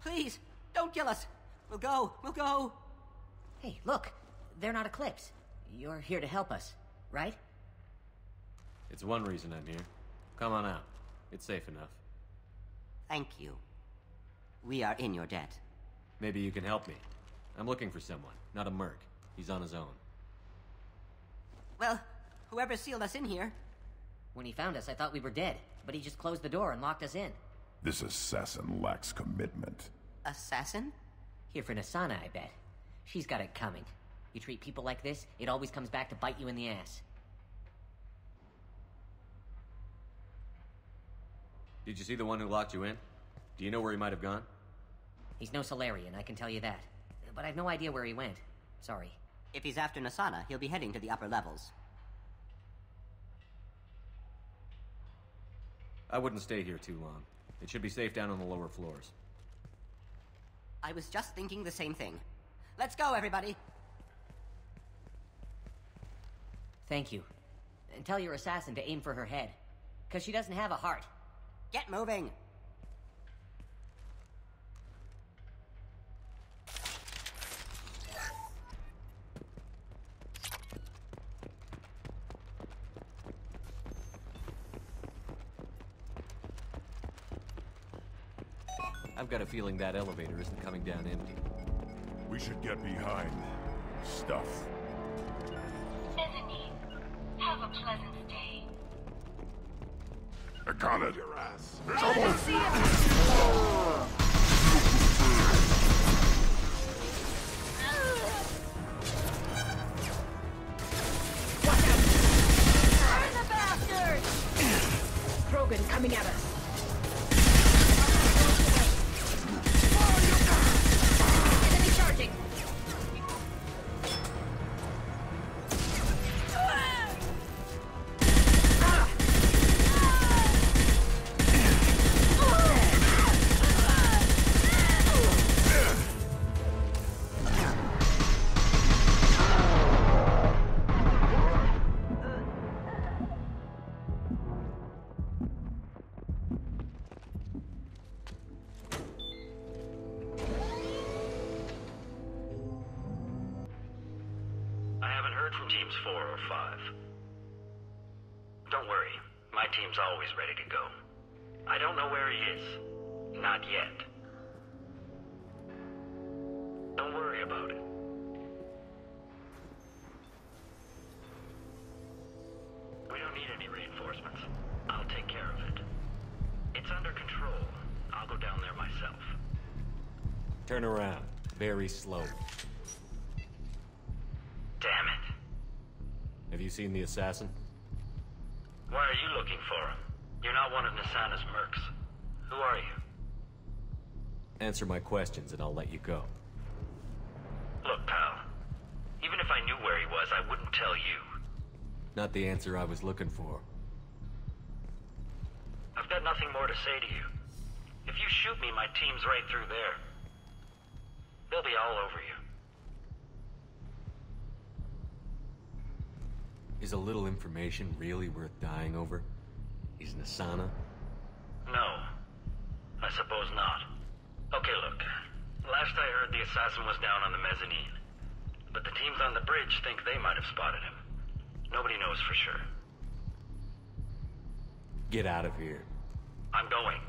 S2: Please, don't kill us. We'll go. Hey, look. They're not Eclipse. You're here to help us, right?
S12: It's one reason I'm here. Come on out. It's safe enough.
S2: Thank you. We are in your debt.
S12: Maybe you can help me. I'm looking for someone, not a merc. He's on his own.
S2: Well, whoever sealed us in here, When he found us, I thought we were dead, but he just closed the door and locked us in.
S3: This assassin lacks commitment.
S2: Assassin? Here for Nasana, I bet. She's got it coming. You treat people like this, it always comes back to bite you in the ass.
S12: Did you see the one who locked you in? Do you know where he might have gone?
S2: He's no Solarian, I can tell you that. But I've no idea where he went. Sorry.
S19: If he's after Nasana, he'll be heading to the upper levels.
S12: I wouldn't stay here too long. It should be safe down on the lower floors.
S19: I was just thinking the same thing. Let's go, everybody!
S2: Thank you. And tell your assassin to aim for her head. 'Cause she doesn't have a heart.
S19: Get moving!
S12: I've got a feeling that elevator isn't coming down empty.
S3: We should get behind stuff.
S18: Mezzanine. Have a pleasant day.
S3: I got it. Your ass.
S1: Burn the bastard! Krogan coming at us. Enemy charging.
S20: I haven't heard from teams 4 or 5. Don't worry, my team's always ready to go. I don't know where he is. Not yet. Don't worry about it. We don't need any reinforcements. I'll take care of it. It's under control. I'll go down there myself.
S12: Turn around. Very slow.
S20: Damn it.
S12: Have you seen the assassin?
S20: Why are you looking for him? You're not one of Nasana's mercs. Who are you?
S12: Answer my questions and I'll let you go.
S20: Look, pal. Even if I knew where he was, I wouldn't tell you.
S12: Not the answer I was looking for.
S20: I've got nothing more to say to you. If you shoot me, my team's right through there. They'll be all over you.
S12: Is a little information really worth dying over? Is Nasana?
S20: No. I suppose not. Okay, look. Last I heard, the assassin was down on the mezzanine. But the teams on the bridge think they might have spotted him. Nobody knows for sure.
S12: Get out of here.
S20: I'm going.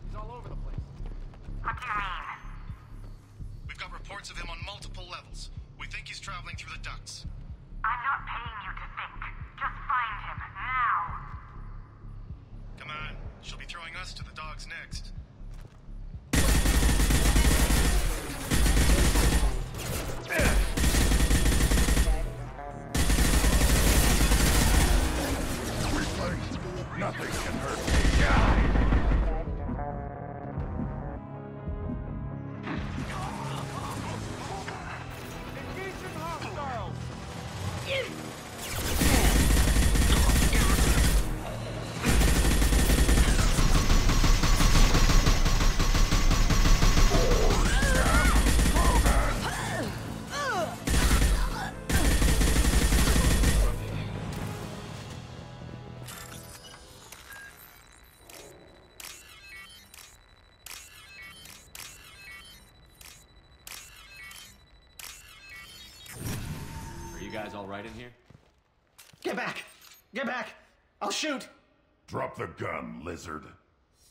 S21: He's all over the place.
S18: What do you mean?
S21: We've got reports of him on multiple levels. We think he's traveling through the ducts.
S18: I'm not paying you to think. Just find him, now!
S21: Come on. She'll be throwing us to the dogs next.
S3: Nothing can hurt me.
S21: Engaging hostiles!
S12: Are you guys all right in here?
S22: Get back!
S15: Get back! I'll shoot!
S3: Drop the gun, lizard.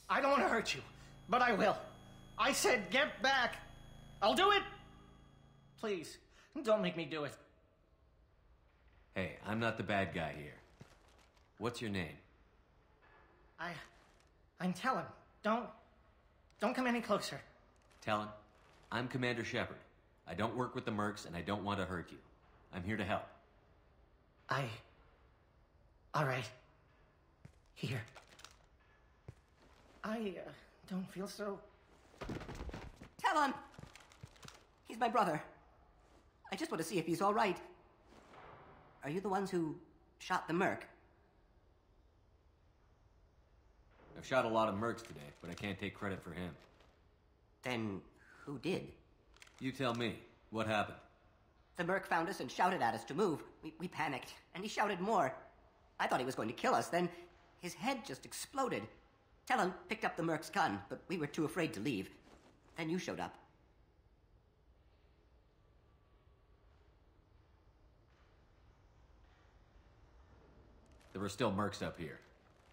S15: I don't want to hurt you, but I will. I said get back! I'll do it! Please, don't make me do it.
S12: Hey, I'm not the bad guy here. What's your name?
S15: I'm Talon. Don't come any closer.
S12: Talon, I'm Commander Shepard. I don't work with the mercs, and I don't want to hurt you. I'm here to help.
S15: All right. Here. I don't feel so...
S19: Talon! He's my brother. I just want to see if he's all right. Are you the ones who shot the merc?
S12: I've shot a lot of mercs today, but I can't take credit for him.
S19: Then who did?
S12: You tell me. What happened?
S19: The merc found us and shouted at us to move. We panicked, and he shouted more. I thought he was going to kill us, then his head just exploded. Talon picked up the merc's gun, but we were too afraid to leave. Then you showed up.
S12: There were still mercs up here.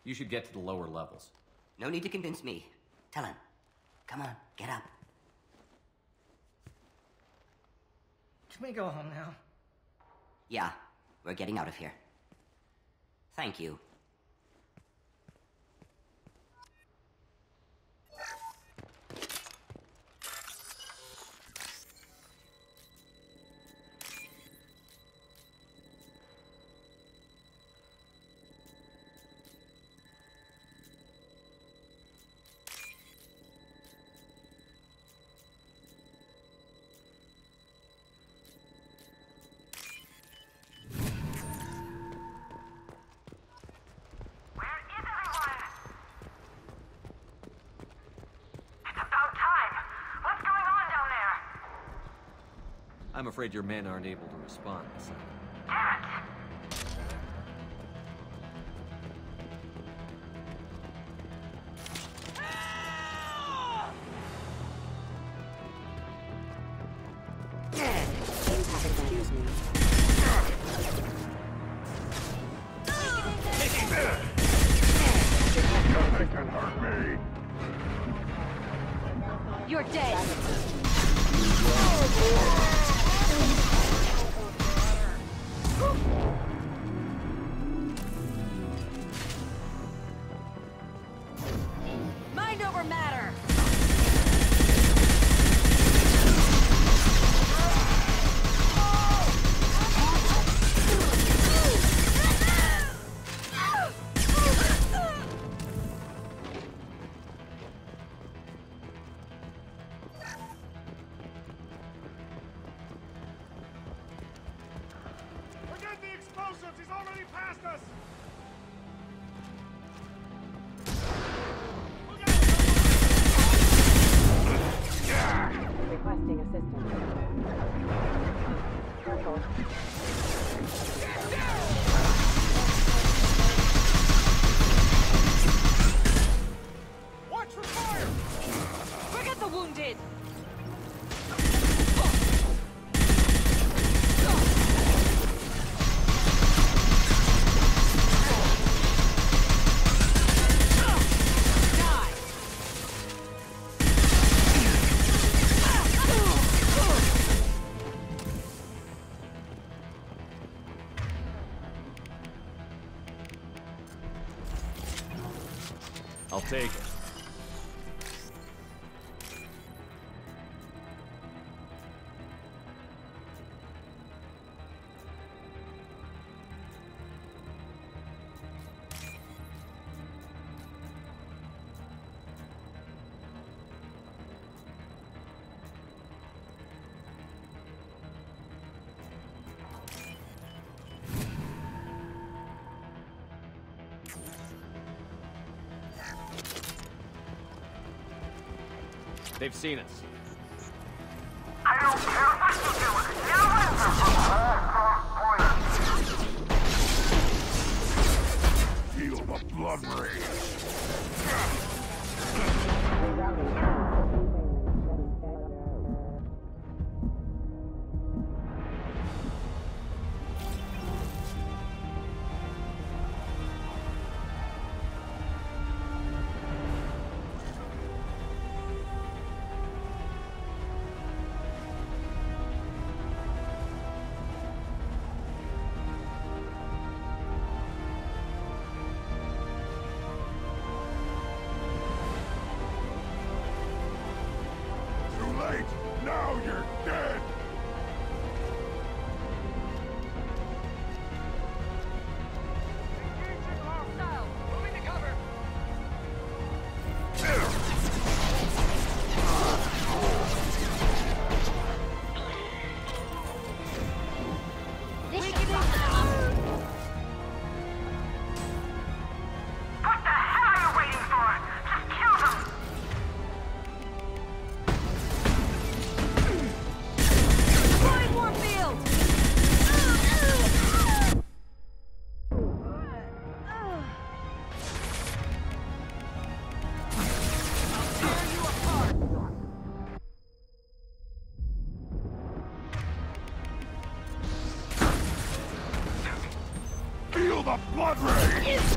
S12: You should get to the lower levels.
S19: No need to convince me. Talon, come on, get up.
S15: Can we go home now?
S19: Yeah, we're getting out of here. Thank you.
S12: I'm afraid your men aren't able to respond, son.
S6: Damn it!
S14: Excuse me.
S3: Nothing can hurt me.
S6: You're dead.
S5: Mind over matter!
S21: Forget the explosives! He's already past us!
S18: Requesting assistance. Careful.
S21: Watch for fire!
S5: Forget the wounded!
S12: I'll take it. They've seen us.
S6: I don't care what you do. You answer from all cross points.
S3: Feel the blood rage. the blood rage!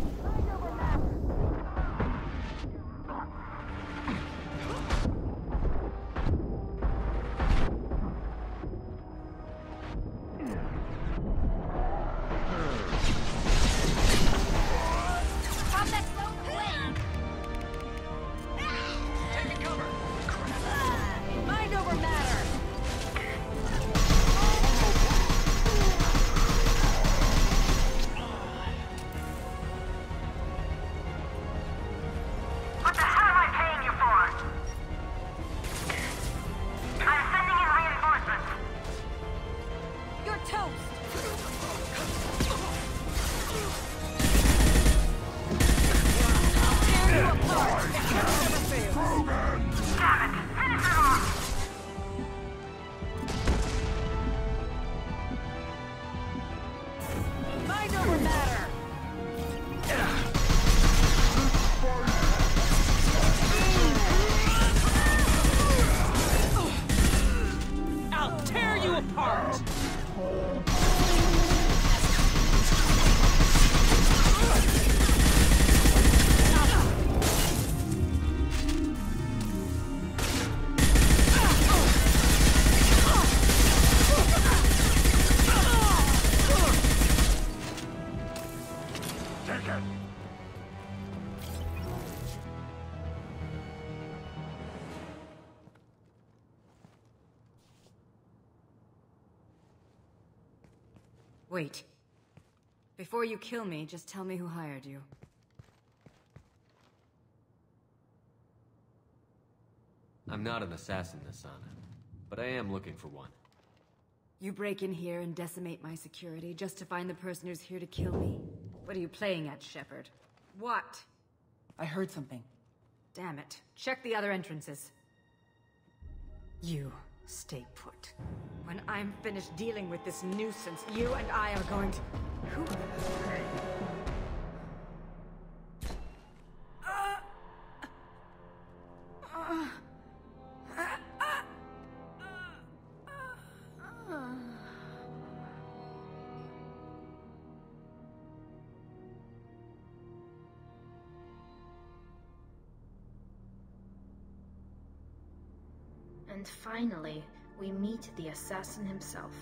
S5: Wait. Before you kill me, just tell me who hired you.
S12: I'm not an assassin, Asana, but I am looking for one.
S5: You break in here and decimate my security just to find the person who's here to kill me? What are you playing at, Shepard? What?
S14: I heard something.
S5: Damn it. Check the other entrances. You stay put. When I'm finished dealing with this nuisance, you and I are going to... Who?
S1: And finally, we meet the assassin himself.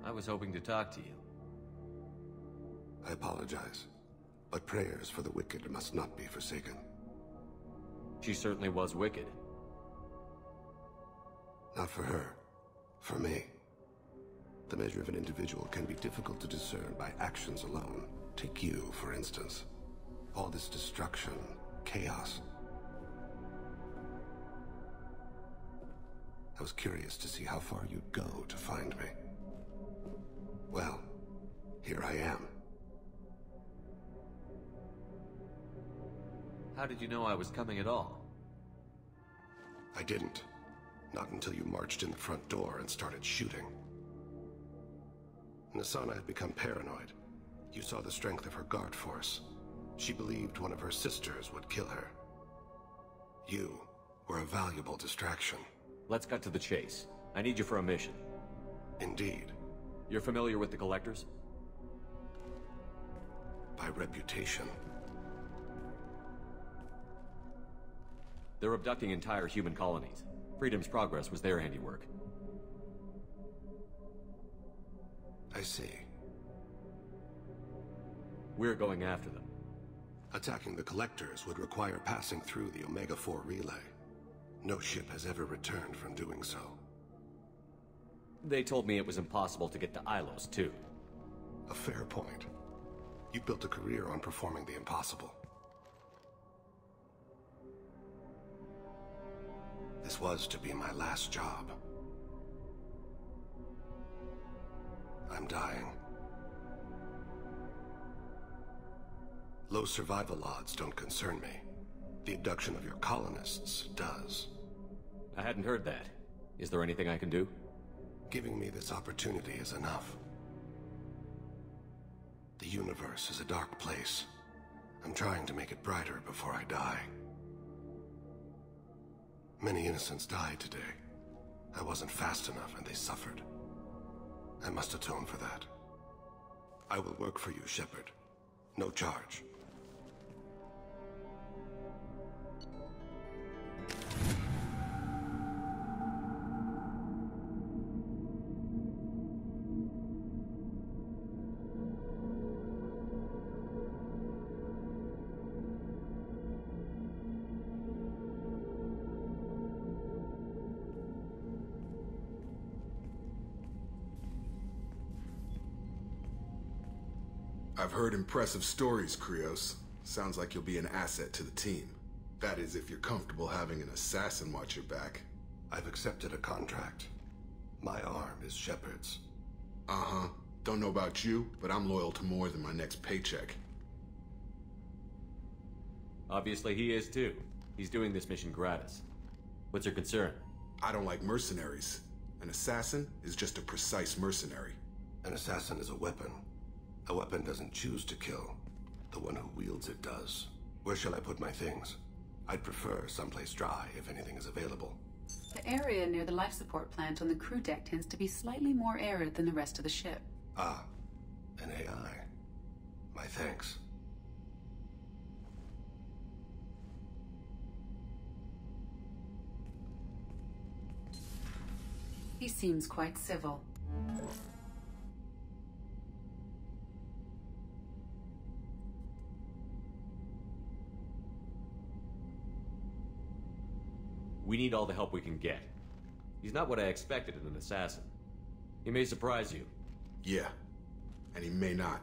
S12: I was hoping to talk to you.
S4: I apologize, but prayers for the wicked must not be forsaken.
S12: She certainly was wicked.
S4: Not for her. For me. The measure of an individual can be difficult to discern by actions alone. Take you, for instance. All this destruction, chaos. I was curious to see how far you'd go to find me. Well, here I am.
S12: How did you know I was coming at all?
S4: I didn't. Not until you marched in the front door and started shooting. Nasana had become paranoid. You saw the strength of her guard force. She believed one of her sisters would kill her. You were a valuable distraction.
S12: Let's cut to the chase. I need you for a mission.
S4: Indeed.
S12: You're familiar with the Collectors?
S4: By reputation.
S12: They're abducting entire human colonies. Freedom's Progress was their handiwork.
S4: I see.
S12: We're going after them.
S4: Attacking the Collectors would require passing through the Omega-4 relay. No ship has ever returned from doing so.
S12: They told me it was impossible to get to Ilos, too.
S4: A fair point. You built a career on performing the impossible. This was to be my last job. I'm dying. Low survival odds don't concern me. The abduction of your colonists does.
S12: I hadn't heard that. Is there anything I can do?
S4: Giving me this opportunity is enough. The universe is a dark place. I'm trying to make it brighter before I die. Many innocents died today. I wasn't fast enough and they suffered. I must atone for that. I will work for you, Shepard. No charge.
S13: I've heard impressive stories, Krios. Sounds like you'll be an asset to the team. That is, if you're comfortable having an assassin watch your back.
S4: I've accepted a contract. My arm is Shepard's.
S13: Uh-huh. Don't know about you, but I'm loyal to more than my next paycheck.
S12: Obviously he is too. He's doing this mission gratis. What's your concern?
S13: I don't like mercenaries. An assassin is just a precise mercenary.
S4: An assassin is a weapon. A weapon doesn't choose to kill. The one who wields it does. Where shall I put my things? I'd prefer someplace dry if anything is available.
S22: The area near the life support plant on the crew deck tends to be slightly more arid than the rest of the ship.
S4: Ah, an AI. My thanks.
S22: He seems quite civil.
S12: We need all the help we can get. He's not what I expected in an assassin. He may surprise you.
S13: Yeah, and he may not.